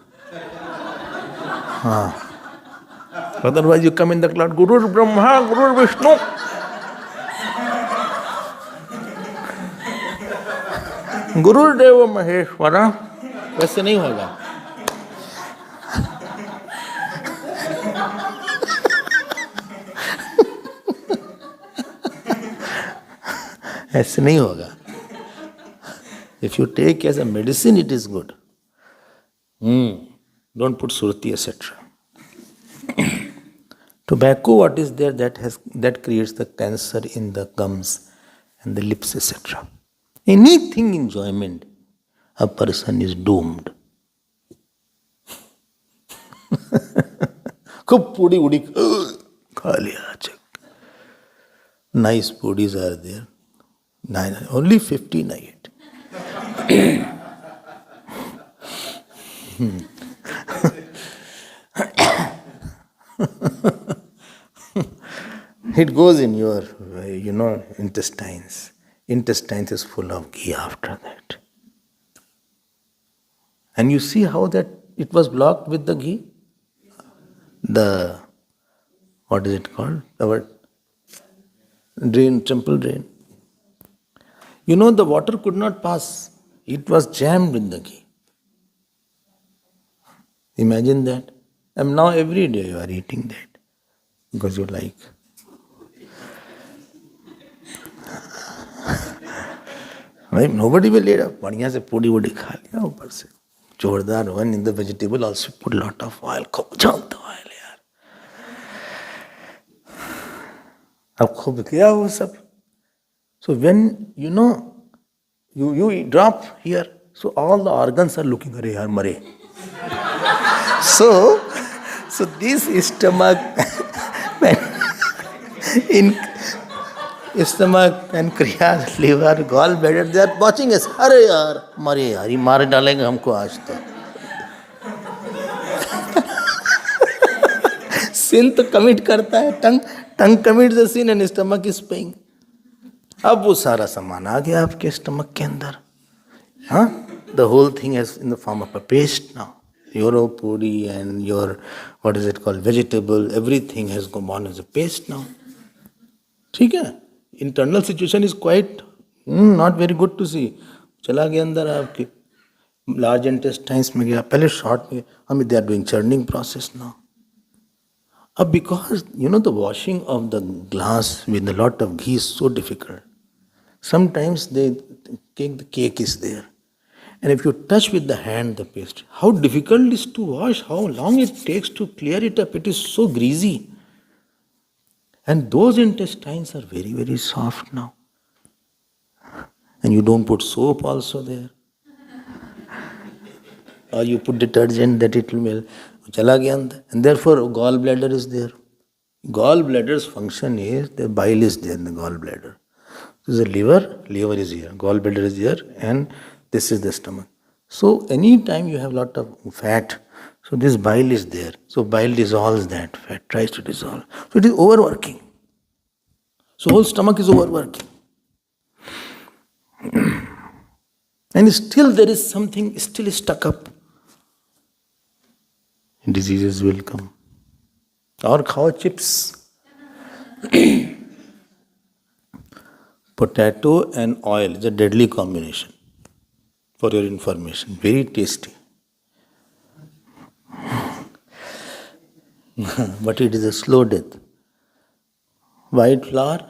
Otherwise you come in the cloud, Guru Brahma, Guru Vishnu. Guru Deva Maheshwara. वैसे नहीं होगा. ऐसे नहीं होगा. If you take as a medicine, it is good. Don't put surti, etc. Tobacco, what is there that creates the cancer in the gums and the lips, etc. Anything enjoyment, a person is doomed. खूब पूड़ी उड़ी खा लिया. Nice pudis are there. Only 15 I ate. It goes in your, intestines. Intestines is full of ghee after that. And you see how that it was blocked with the ghee? What is it called? Our drain, temple drain. The water could not pass. It was jammed with the ghee. Imagine that. And now every day you are eating that because you like. Nobody will eat up. बढ़िया से पूड़ी वूड़ी खा लिया ऊपर से. जोरदार one in the vegetable also put lot of oil. खूब जमता oil यार. अब खूब किया वो सब. So when you drop here, so all the organs are looking, अरे यार मरे. So this stomach, in stomach, pancreas, liver, gallbladder, they are watching us. अरे यार मरे यार, ये मार डालेंगे हमको आज तो. Sin तो commit करता है, tongue commits the sin and stomach is paying. अब वो सारा सामान आ गया आपके स्टमक के अंदर. The whole thing is in the form of a paste now. Your puri and your, what is it called, vegetable, everything has gone on as a paste now. ठीक है? Internal situation is quite not very good to see. चला गया अंदर आपके large intestines में गया, पहले short में, they are doing churning process now. Because the washing of the glass with a lot of ghee is so difficult. Sometimes the cake is there. And if you touch with the hand the paste, how difficult it is to wash, how long it takes to clear it up. It is so greasy. And those intestines are very, very soft now. And you don't put soap also there. Or you put detergent that it will melt. Chala gaya andar. And therefore gallbladder is there. Gallbladder's function is, the bile is there in the gallbladder. This is the liver is here, gallbladder is here, and this is the stomach. So any time you have lot of fat, so this bile is there. So bile dissolves that fat, tries to dissolve. So it is overworking. So whole stomach is overworking. And still there is something still stuck up. Diseases will come. Or khao chips. Potato and oil is a deadly combination for your information. Very tasty. But it is a slow death. White flour,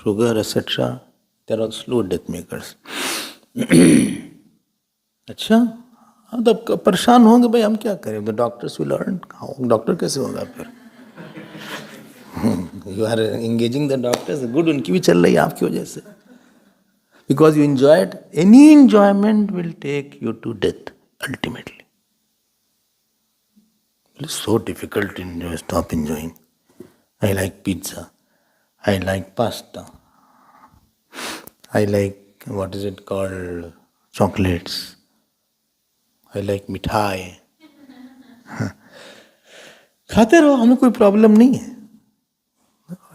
sugar, etc. They are all slow death makers. अच्छा, हाँ तो अब परेशान होंगे भाई, हम क्या करें? The doctors will earn. Doctor कैसे होगा फिर? You are engaging the doctors, good, उनकी भी चल रही है आपकी वजह से. Because you enjoyed, any enjoyment will take you to death ultimately. It's so difficult to enjoy, stop enjoying. I like pizza. I like pasta. I like, what is it called, chocolates. I like मिठाई. खाते रहो, हमें कोई problem नहीं है.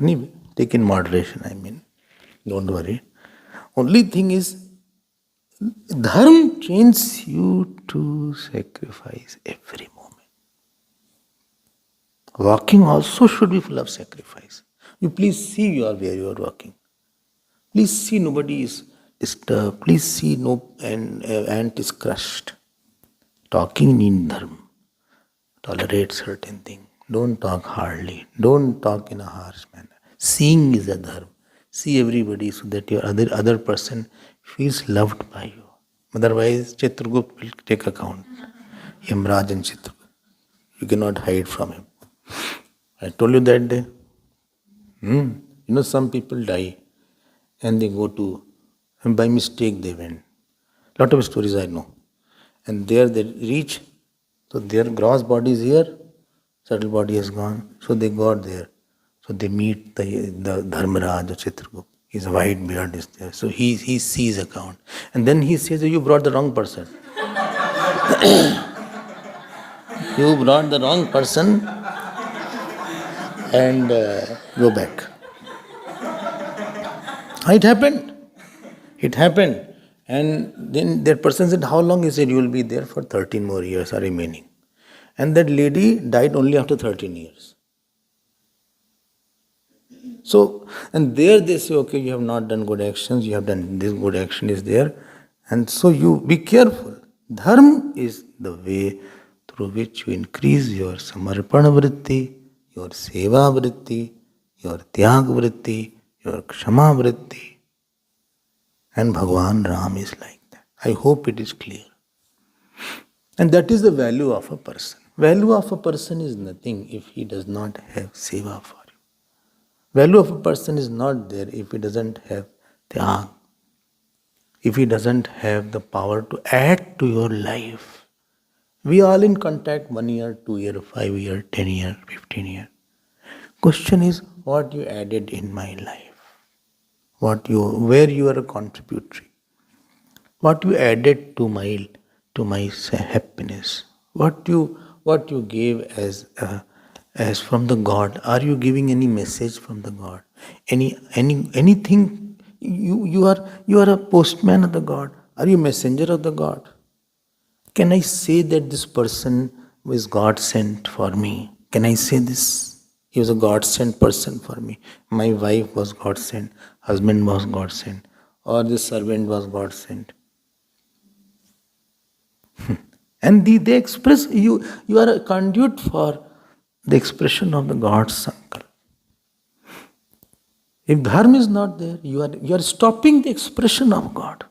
नहीं, take in moderation, I mean. Don't worry. Only thing is, dharma trains you to sacrifice every moment. Walking also should be full of sacrifice. You please see where you are walking. Please see nobody is disturbed. Please see no ant is crushed. Talking in dharma. Tolerate certain things. Don't talk hardly. Don't talk in a harsh manner. Seeing is a dharma. See everybody so that your other person feels loved by you. Otherwise, Chitragupt will take account. Yamraj and Chitragupt. You cannot hide from him. I told you that day. You know, some people die and they go to, and by mistake they went. Lot of stories I know. And there they reach, so their gross body is here, subtle body has gone, so they got there. So they meet the Dharmaraj or Chitragupt. His white beard is there. So he sees account. And then he says, you brought the wrong person. You brought the wrong person and go back. It happened. It happened. And then that person said, how long? He said, you will be there for 13 more years are remaining. And that lady died only after 13 years. So, and there they say, okay, you have not done good actions, you have done this good action is there. And so you be careful. Dharma is the way through which you increase your samarpana vritti, your seva vritti, your tyag vritti, your kshama vritti. And Bhagavan Ram is like that. I hope it is clear. And that is the value of a person. Value of a person is nothing if he does not have seva for you. Value of a person is not there if he doesn't have tyag. If he doesn't have the power to add to your life. We are all in contact 1 year, 2 year, 5 year, 10 year, 15 year. Question is what you added in my life. Where you are a contributory. What you added to my happiness. What you gave as from the God. Are you giving any message from the God? Anything? You are a postman of the God. Are you a messenger of the God? Can I say that this person was God sent for me? Can I say this? He was a God sent person for me. My wife was God sent. Husband was God sent. Or the servant was God sent. And they express, you are a conduit for the expression of the God's sankalp. If dharma is not there, you are stopping the expression of God.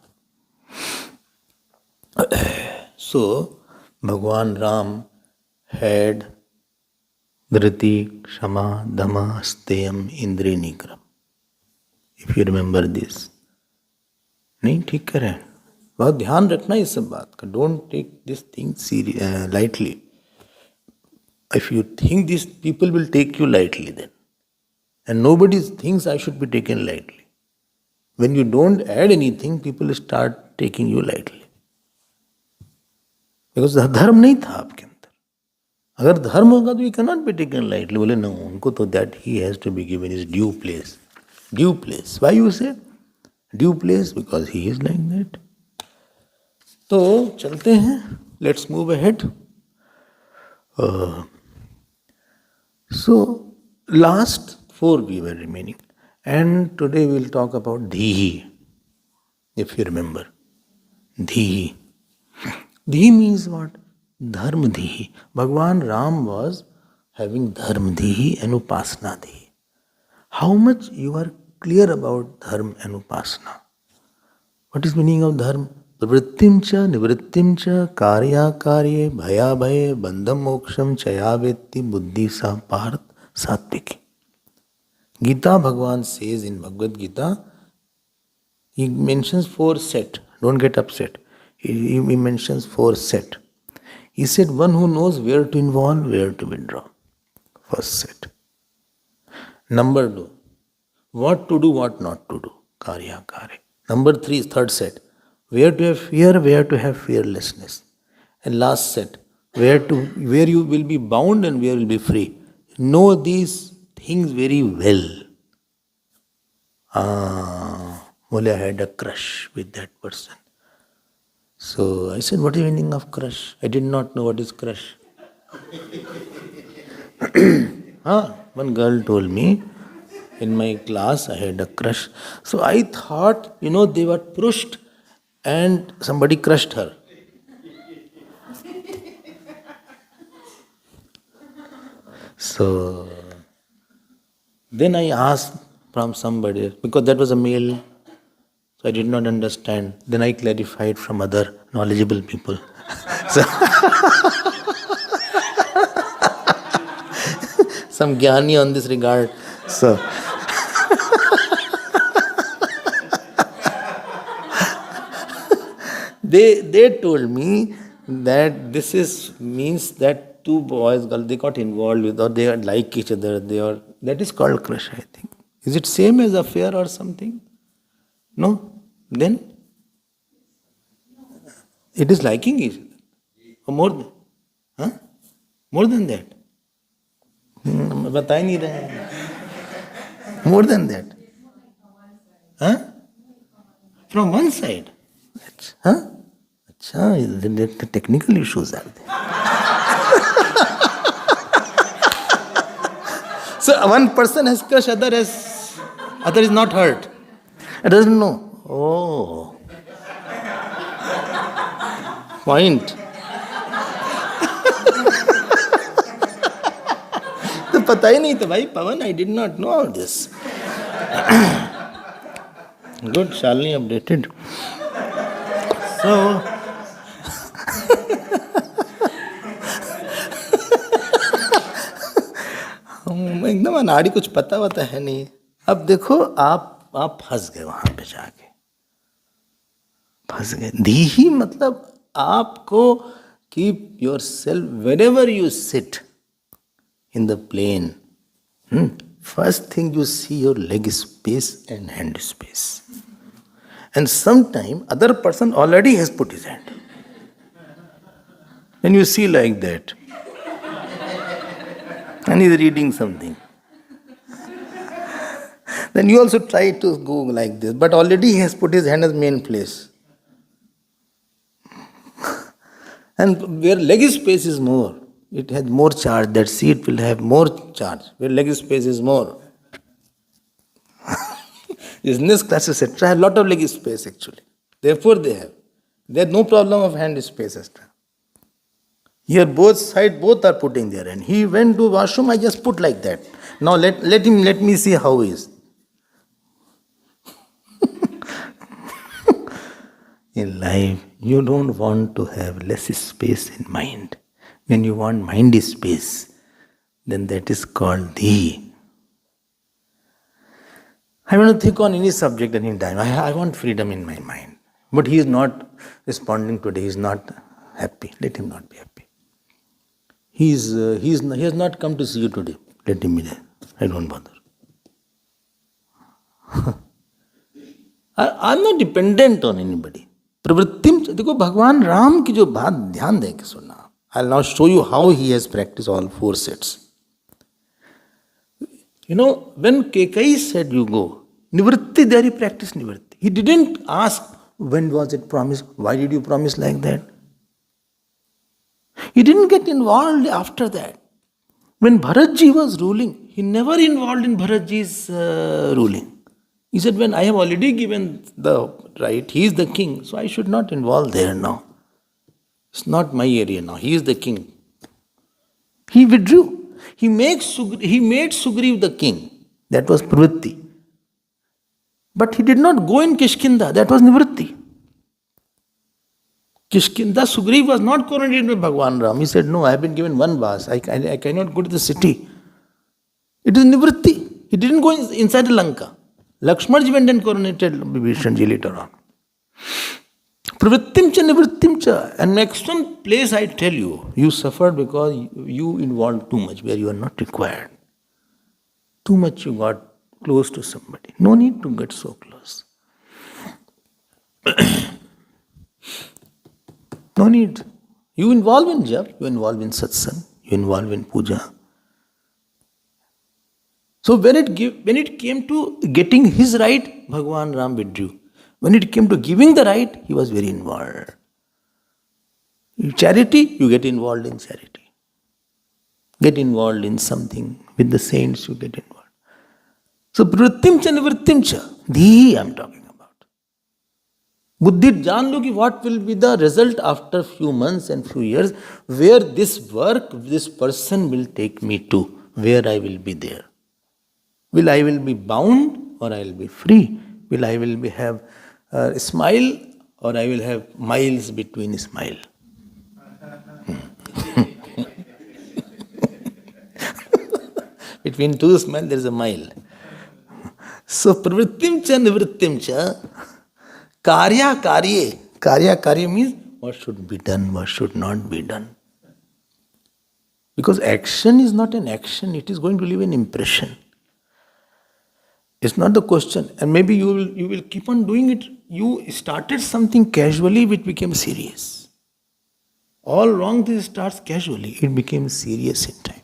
So, Bhagavan Ram had Dhriti, Kshama, Dhamma, Steyam, Indri, Nikram. If you remember this. नहीं ठीक करें. बहुत ध्यान रखना इस सब बात का. Don't take this thing lightly. If you think these people will take you lightly then. And nobody thinks I should be taken lightly. When you don't add anything, people start taking you lightly. Because धर्म नहीं था आपके अंदर. अगर धर्म होगा तो you cannot be taken lightly. बोले no, उनको तो that he has to be given his due place. Due place. Why you say? Due place because he is like that. तो चलते हैं. Let's move ahead. So last 4 we were remaining. And today we will talk about Dhihi. if you remember. Dhihi. Dhihi means what? Dharma dhihi. Bhagwan Ram was having dharma dhihi and upasana dhihi. How much you are clear about dharma and upasana? What is meaning of dharma? Pravrittim cha, nivrittim cha, karya karye, bhaya bhaye, bandham moksham, chayavetti, buddhi sa parth, sattviki. Gita Bhagwan says in Bhagavad Gita, he mentions 4 set. Don't get upset. He mentions 4 set. He said one who knows where to involve, where to withdraw. First set. Number 2, what to do, what not to do. Karya karya. Number 3, third set. Where to have fear, where to have fearlessness. And last set. Where you will be bound and where you will be free. Know these things very well. Only I had a crush with that person. So I said, what is the meaning of crush? I did not know what is crush. One girl told me, in my class I had a crush. So I thought, they were pushed and somebody crushed her. So then I asked from somebody, because that was a male, so I did not understand. Then I clarified from other knowledgeable people. So some jnani on this regard. So they told me that this means that 2 boys, girls, they got involved with, or they like each other. That is called crush, I think. Is it same as affair or something? No? Then it is liking each other. Or more than? Huh? More than that? बता ही नहीं रहे हैं. More than that? Huh? From one side? Huh? The technical issues are there. So one person has crush, other is not hurt. It doesn't know. Oh. Point. तो पता ही नहीं था भाई पवन, I did not know all this. Good, Shalini updated. So एकदम अनाड़ी, कुछ पता है नहीं. अब देखो आप फंस गए वहां पे जाके, फंस गए. धीही मतलब आपको keep yourself wherever you sit in the plane. First thing you see your leg space and hand space. And sometime other person already has put his hand. Then you see like that. And he's reading something. Then you also try to go like this, but already he has put his hand as main place. And where leg space is more, it has more charge. That seat will have more charge. Where leg space is more. Business class, etc. have a lot of leg space actually. Therefore they have. There is no problem of hand space, etc. Here both are putting their hand. He went to washroom, I just put like that. Now let me see how he is. In life, you don't want to have less space in mind. When you want mind space, then that is called thee. I want to think on any subject any time. I want freedom in my mind. But he is not responding today. He is not happy. Let him not be happy. He has not come to see you today. Let him be there. I don't bother. I'm not dependent on anybody. प्रवृत्तिम देखो भगवान राम की जो बात ध्यान दे के सुनना. I'll now show you how he has practiced all 4 sets. When Kekai said you go, Nivritti, there he practiced Nivritti. He didn't ask when was it promised, why did you promise like that? He didn't get involved after that. When Bharatji was ruling, he never involved in Bharatji's ruling. He said, when I have already given the right. He is the king, so I should not involve there now. It's not my area now. He is the king. He withdrew. He made Sugriv the king. That was Pravritti. But he did not go in Kishkinda. That was Nivritti. Kishkinda, Sugriv was not coronated by Bhagwan Ram. He said, no, I have been given one vas. I cannot go to the city. It is Nivritti. He didn't go inside the Lanka. Lakshmanji went and coronated Vibhishanji later on. Pravrittimcha nivrittimcha. And next one place I tell you, you suffered because you involved too much where you are not required. Too much you got close to somebody. No need to get so close. No need. You involve in jap, you involve in satsang, you involve in puja. So when it came to getting his right, Bhagwan Ram withdrew. When it came to giving the right, he was very involved. Charity, you get involved in charity. Get involved in something with the saints, you get involved. So pravrittimcha nivrittimcha, the I am talking about. Buddhi jaan lo ki what will be the result after few months and few years, where this work, this person will take me to, where I will be there. Will I will be bound or I will be free? Will I will be have a smile or I will have miles between smile? Between two smiles there is a mile. So pravrittimcha nivrittimcha karya means what should be done, what should not be done. Because action is not an action, it is going to leave an impression. It's not the question. And maybe you will keep on doing it. You started something casually which became serious. All wrong things starts casually. It became serious in time.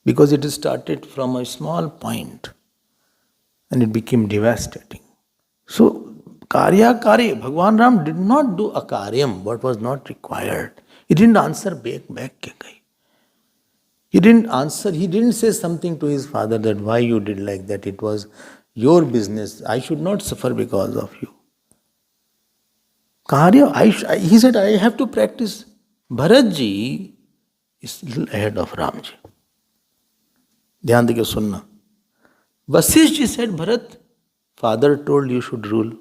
Because it started from a small point and it became devastating. So, karya, Bhagwan Ram did not do a karyam, what was not required. He didn't answer back. He didn't say something to his father that why you did like that. It was your business. I should not suffer because of you. Karya, he said, I have to practice. Bharatji is little ahead of Ramji. Dhyan deke sunna. Vasishji said, Bharat, father told you should rule.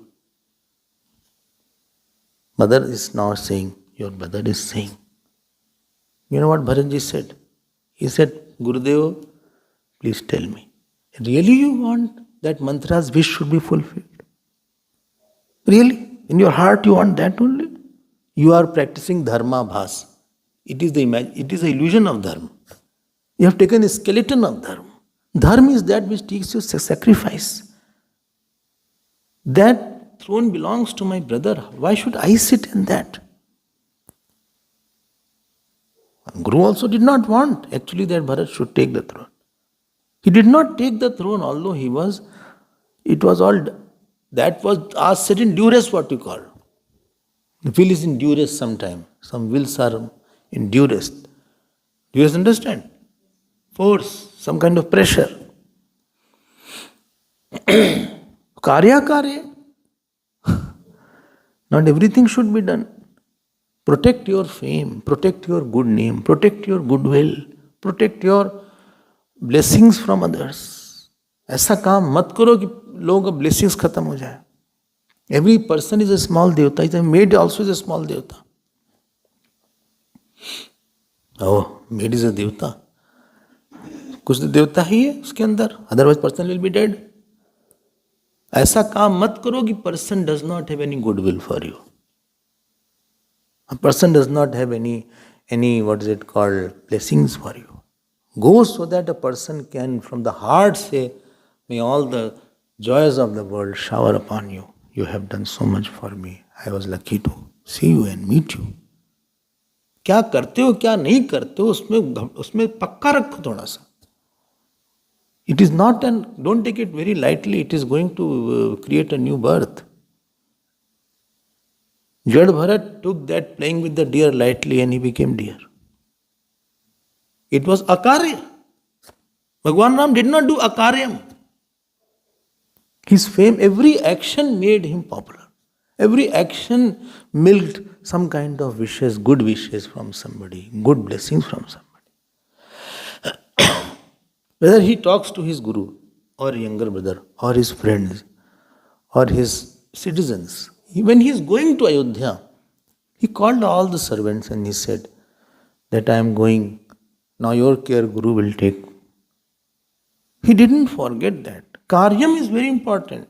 Mother is now saying, your brother is saying. You know what Bharatji said? He said, Gurudev, please tell me, really you want that mantra's wish should be fulfilled? Really? In your heart you want that only? You are practicing dharma bhas. It is the illusion of dharma. You have taken a skeleton of dharma. Dharma is that which teaches you sacrifice. That throne belongs to my brother. Why should I sit in that? Guru also did not want actually that Bharat should take the throne. He did not take the throne, although that was set in duress, what you call. The will is in duress sometime. Some wills are in duress. Do you understand? Force, some kind of pressure. Karya. Not everything should be done. Protect your fame, protect your good name, protect your goodwill, protect your blessings from others. ऐसा काम मत करो कि लोगों का blessings खत्म हो जाए. Every person is a small devata. His maid also is a small devata. Oh, maid is a devata. कुछ तो देवता ही है उसके अंदर. Otherwise person will be dead. ऐसा काम मत करो कि person does not have any goodwill for you. A person does not have any what is it called, blessings for you. Go so that a person can from the heart say, may all the joys of the world shower upon you. You have done so much for me. I was lucky to see you and meet you. क्या करते हो क्या नहीं करते हो उसमें पक्का रखो थोड़ा सा. It is not don't take it very lightly. It is going to create a new birth. Jad Bharat took that playing with the deer lightly and he became deer. It was akarya. Bhagwan Ram did not do akaryam. His fame, every action made him popular. Every action milked some kind of wishes, good wishes from somebody, good blessings from somebody. Whether he talks to his guru or younger brother or his friends or his citizens, when he is going to Ayodhya, he called all the servants and he said that I am going, now your care guru will take. He didn't forget that. Karyam is very important.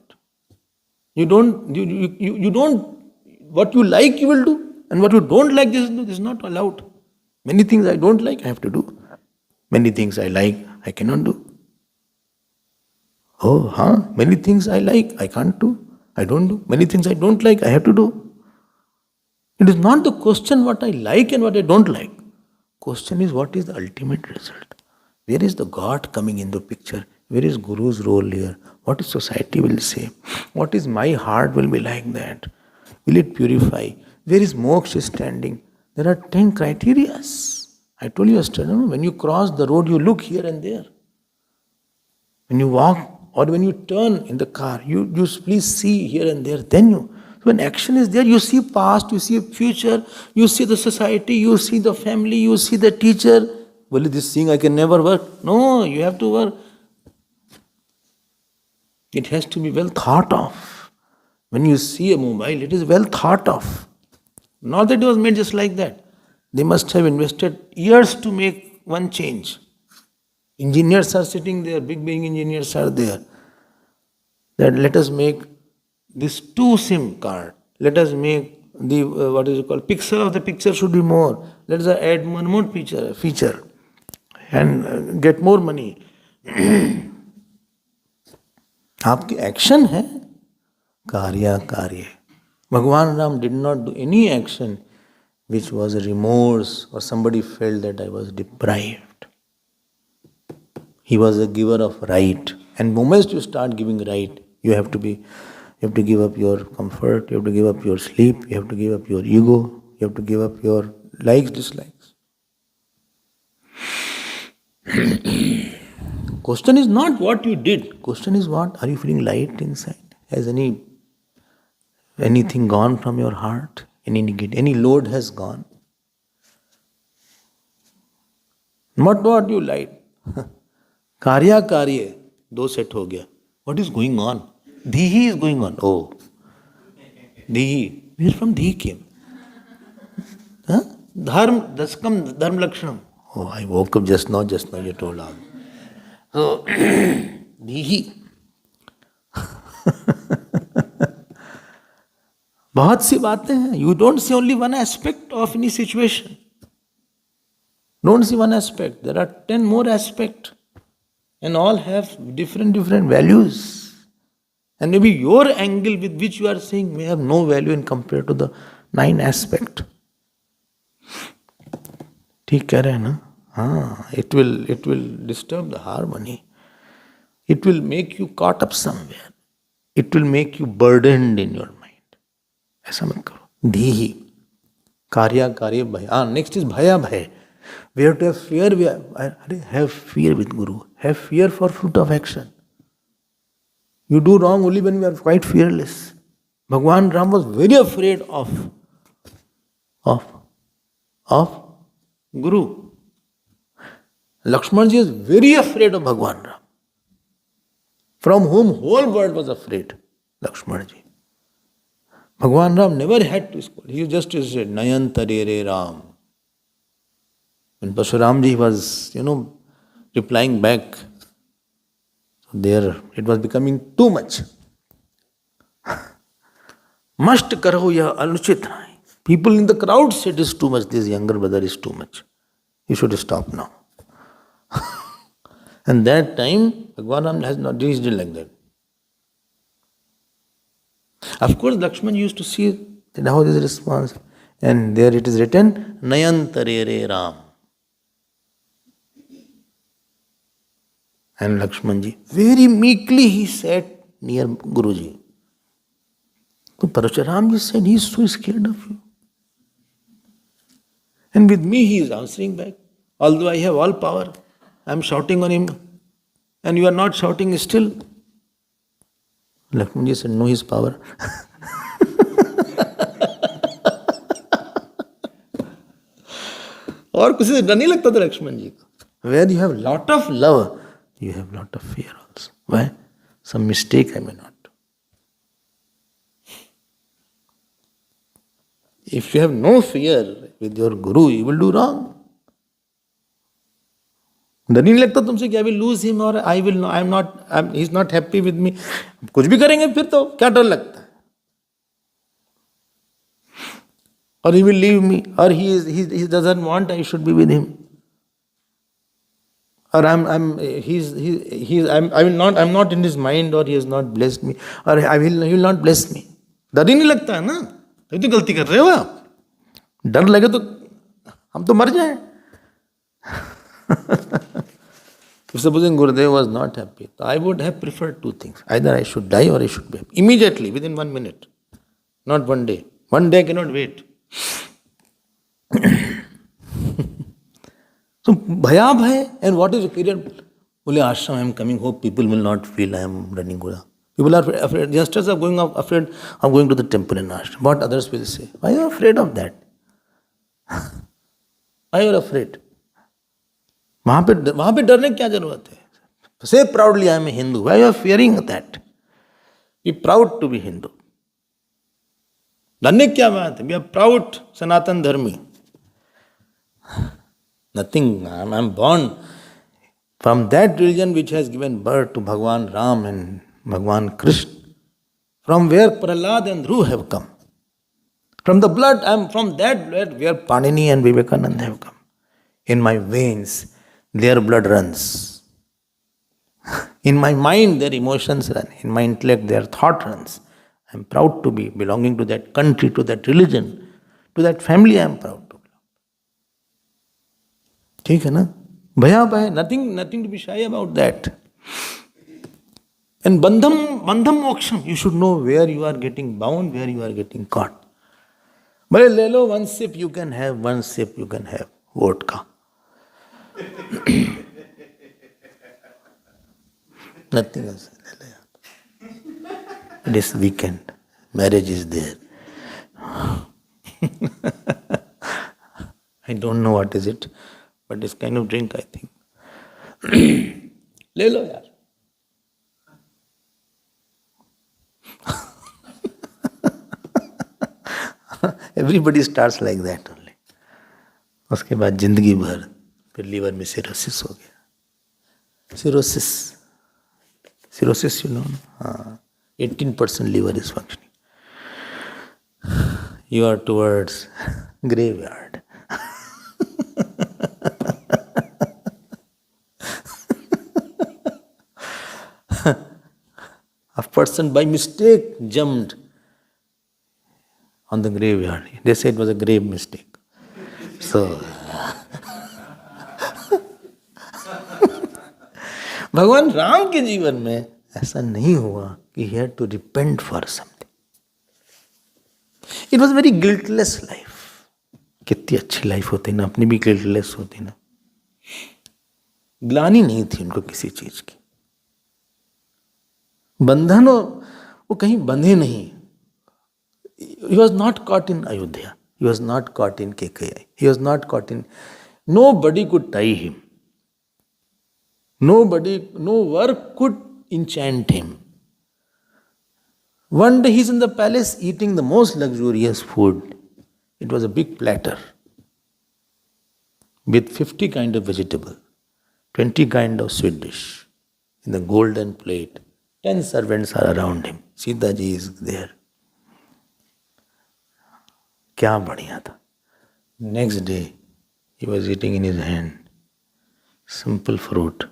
You don't, what you like you will do, and what you don't like this is not allowed. Many things I don't like I have to do. Many things I like I cannot do. Many things I like I can't do. I don't do. Many things I don't like I have to do. It is not the question what I like and what I don't like. Question is what is the ultimate result? Where is the God coming in the picture? Where is Guru's role here? What is society will say? What is my heart will be like that? Will it purify? Where is moksha standing? There are 10 criterias. I told you yesterday, when you cross the road, you look here and there. When you walk or when you turn in the car, you please see here and there. Then you, when action is there, you see past, you see future, you see the society, you see the family, you see the teacher. Well, this thing I can never work. No, you have to work. It has to be well thought of. When you see a mobile, it is well thought of. Not that it was made just like that. They must have invested years to make one change. Engineers are sitting there, big engineers are there. That let us make this 2 SIM card. Let us make the, pixel of the picture should be more. Let us add one more feature and get more money. आपकी action है कार्य. Bhagwan Ram did not do any action which was a remorse or somebody felt that I was deprived. He was a giver of right. And moment you start giving right, you have to give up your comfort, you have to give up your sleep, you have to give up your ego, you have to give up your likes, dislikes. Question is not what you did. Question is what? Are you feeling light inside? Has anything gone from your heart? Any load has gone? Not what you light. Karya, 2 set ho gaya. What is going on? Dhihi is going on. Oh. Dhihi. Where from Dhihi came? Dharm, daskam, dharm lakshanam. Oh, I woke up just now you told us. So, Dhihi. बहुत सी बातें हैं. You don't see only one aspect of any situation. Don't see one aspect. There are 10 more aspects. And all have different values. And maybe your angle with which you are saying may have no value in compared to the 9 aspects. ठीक कह रहे हैं ना? It will disturb the harmony. It will make you caught up somewhere. It will make you burdened in your mind. ऐसा मत करो. धीहि कार्य भय. Next is bhaya. We have to have fear. Have fear with Guru. Have fear for fruit of action. You do wrong only when you are quite fearless. Bhagwan Ram was very afraid of Guru. Lakshmanji is very afraid of Bhagwan Ram. From whom whole world was afraid. Lakshmanji. Bhagwan Ram never had to scold. He just said, Nayantare Ram. When Parashuramji was, replying back, there it was becoming too much. Must karo ya anuchit. People in the crowd said it is too much. This younger brother is too much. You should stop now. And that time, Bhagwan Ram has not reached it like that. Of course, Lakshman used to see that how this response. And there it is written, Nayantare Ram. And Lakshmanji, very meekly he sat near Guruji. So Parashuramji said, he is so scared of you. And with me he is answering back. Although I have all power, I am shouting on him. And you are not shouting still. Lakshman ji said, know his power. और किसी से डर नहीं लगता था लक्ष्मण जी को. Where you have lot of love, you have lot of fear also. Why? Some mistake I may not do. If you have no fear with your guru, you will do wrong. डर नहीं लगता तुमसे कि I will lose him or I will not, he is not happy with me. कुछ भी करेंगे फिर तो क्या डर लगता है? Or he will leave me, or he doesn't want I should be with him. Or I'm not in his mind, or he has not blessed me, or he will not bless me. डर ही नहीं लगता है ना, तभी तो गलती कर रहे हो आप. डर लगे तो हम तो मर जाएं. If supposing Gurudev was not happy, I would have preferred two things. Either I should die or I should be happy. Immediately, within 1 minute. Not 1 day. 1 day I cannot wait. So, bhaya bhai, and what is the period? Only ashram, I am coming, hope people will not feel I am running Gura. People are afraid, youngsters are afraid of going to the temple and ashram. What others will say? Why are you afraid of that? Why are you afraid? वहाँ पे डरने की क्या जरूरत है? Say proudly, I am a Hindu. Why are you fearing that? Be proud to be Hindu. डरने की क्या बात है? Be a proud Sanatan Dharmi. Nothing. I am born from that religion which has given birth to Bhagwan Ram and Bhagwan Krishna. From where Prahlad and Dhruv have come. From the blood, I am from that blood where Panini and Vivekananda have come. In my veins, their blood runs. In my mind, their emotions run. In my intellect, their thought runs. I am proud to be belonging to that country, to that religion, to that family I am proud to belong. ठीक है ना? भया भय, nothing to be shy about that. And bandham moksham, you should know where you are getting bound, where you are getting caught. भले ले लो, 1 sip you can have, 1 sip you can have, vodka. Nothing else. This weekend, marriage is there. I don't know what is it, but this kind of drink, I think. ले लो यार. Everybody starts like that only. उसके बाद जिंदगी भर फिर liver में cirrhosis हो गया. Cirrhosis, you know. 18% liver is functioning. You are towards graveyard. A person by mistake jumped on the graveyard. They said it was a grave mistake. So, भगवान राम के जीवन में ऐसा नहीं हुआ कि he had to repent for something. It was very guiltless life. कितनी अच्छी लाइफ होती ना, अपनी भी guiltless होती ना. ग्लानि नहीं थी उनको किसी चीज की. बंधन वो कहीं बंधे नहीं. He was not caught in Ayodhya. He was not caught in KKI. He was not caught in. Nobody could tie him. No work could enchant him. One day he's in the palace eating the most luxurious food. It was a big platter with 50 kind of vegetable, 20 kind of sweet dish in the golden plate. 10 servants are around him. Sita ji is there. क्या बढ़िया था. Next day he was eating in his hand simple fruit.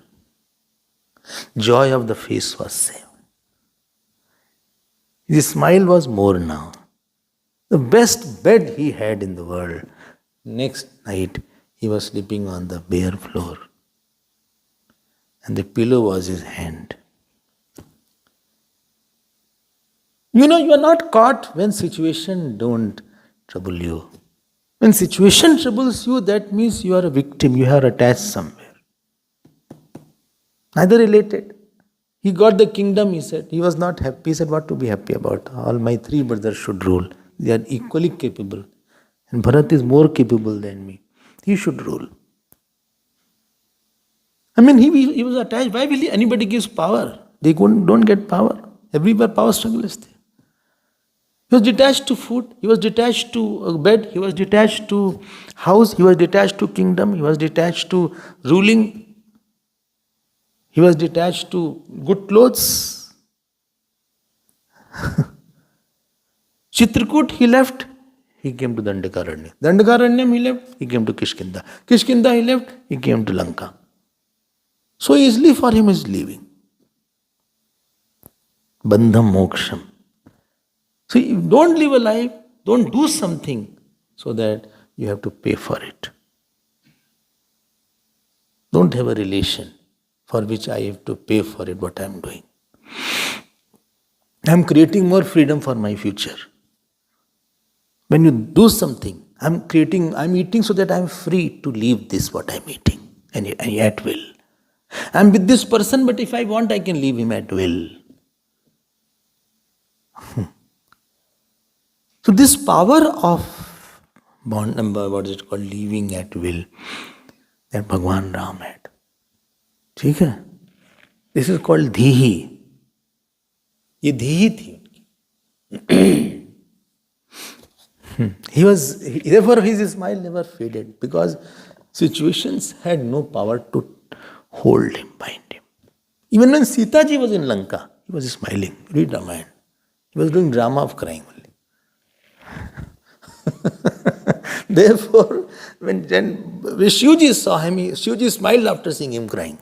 Joy of the face was same. His smile was more now. The best bed he had in the world. Next night, he was sleeping on the bare floor. And the pillow was his hand. You know, you are not caught when situation don't trouble you. When situation troubles you, that means you are a victim, you are attached somewhere. Neither related. He got the kingdom, he said. He was not happy. He said, what to be happy about? All my three brothers should rule. They are equally capable. And Bharat is more capable than me. He should rule. I mean, he was attached. Why will anybody gives power? They don't get power. Everywhere power struggle is there. He was detached to food. He was detached to bed. He was detached to house. He was detached to kingdom. He was detached to ruling. He was detached to good clothes. Chitrakoot he left, he came to Dandakaranya. Dandakaranyam he left, he came to Kishkinda. Kishkinda he left, he came to Lanka. So easily for him is leaving. Bandham moksham. So you don't live a life, don't do something so that you have to pay for it. Don't have a relation for which I have to pay for it, what I am doing. I am creating more freedom for my future. When you do something, I'm eating so that I'm free to leave this, what I'm eating, and at will. I'm with this person, but if I want, I can leave him at will. So this power of bond number, what is it called, leaving at will, that Bhagwan Ram had. ठीक है, this is called धीही. ये धीही थी उनकी. He was, therefore his smile never faded because situations had no power to hold him, bind him. Even when Sita ji was in Lanka, he was smiling. Read Ramayana. He was doing drama of crying only. Therefore, when Shivji saw him, Shivji smiled after seeing him crying.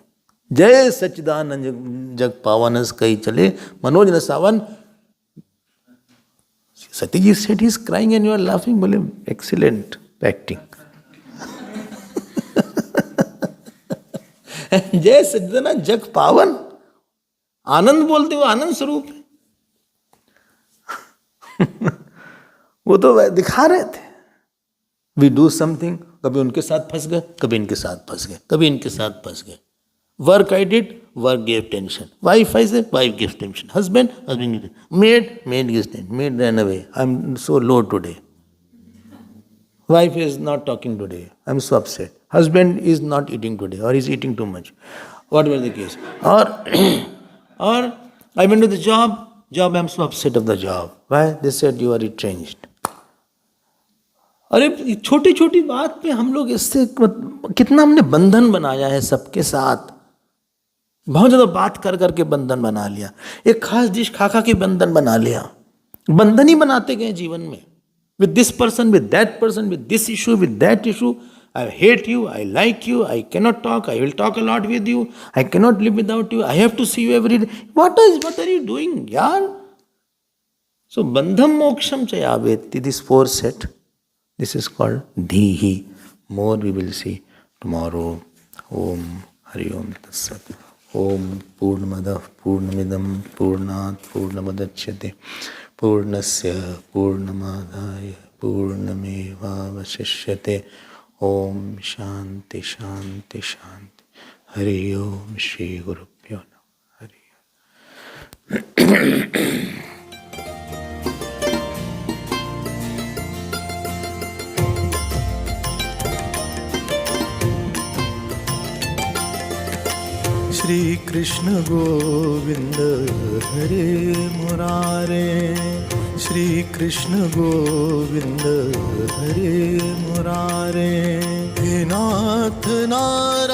Jai Sachidanand Jag Pavanas Kai Chale Manoj Nasavan. Satyaji said he's crying and you are laughing. Bole, excellent acting. Jai Sachidanand Jag Pavan. आनंद बोलते हो, आनंद स्वरूप है. वो तो दिखा रहे थे. We do something, कभी उनके साथ फंस गए, कभी इनके साथ फंस गए, कभी इनके साथ फंस गए. Work I did, work gave tension. Wife I said, wife gives tension. Husband gives tension. Maid gives tension. Maid ran away. I'm so low today. Wife is not talking today. I'm so upset. Husband is not eating today or is eating too much. Whatever the case. Or I went to the job, I'm so upset of the job. Why? They said you are retrenched. अरे छोटी छोटी बात पे हम लोग इससे कितना हमने बंधन बनाया है सबके साथ. बहुत ज्यादा बात कर करके बंधन बना लिया. एक खास डिश खा खा के बंधन बना लिया. बंधन ही बनाते गए जीवन में. With this person, with that person, with this issue, with that issue. I hate you, I like you, I cannot talk, I will talk a lot with you, I cannot live without you, I have to see you every day. What are you doing यार? So बंधम मोक्षम चयावेति, this four set. This is called Dhihi. More we will see tomorrow. Om Hari Om Tatsat. Om Purnamadav Purnamidam Purnat Purnamadachyate Purnasya Purnamadaya Purnameva Vasishyate. Om Shanti Shanti Shanti. Hari Om Shri Gurubhyo Namaha. Hari Om. Shri Krishna Govind Hare Murare. Shri Krishna Govind Hare मुरारे. हे नाथ नारायण.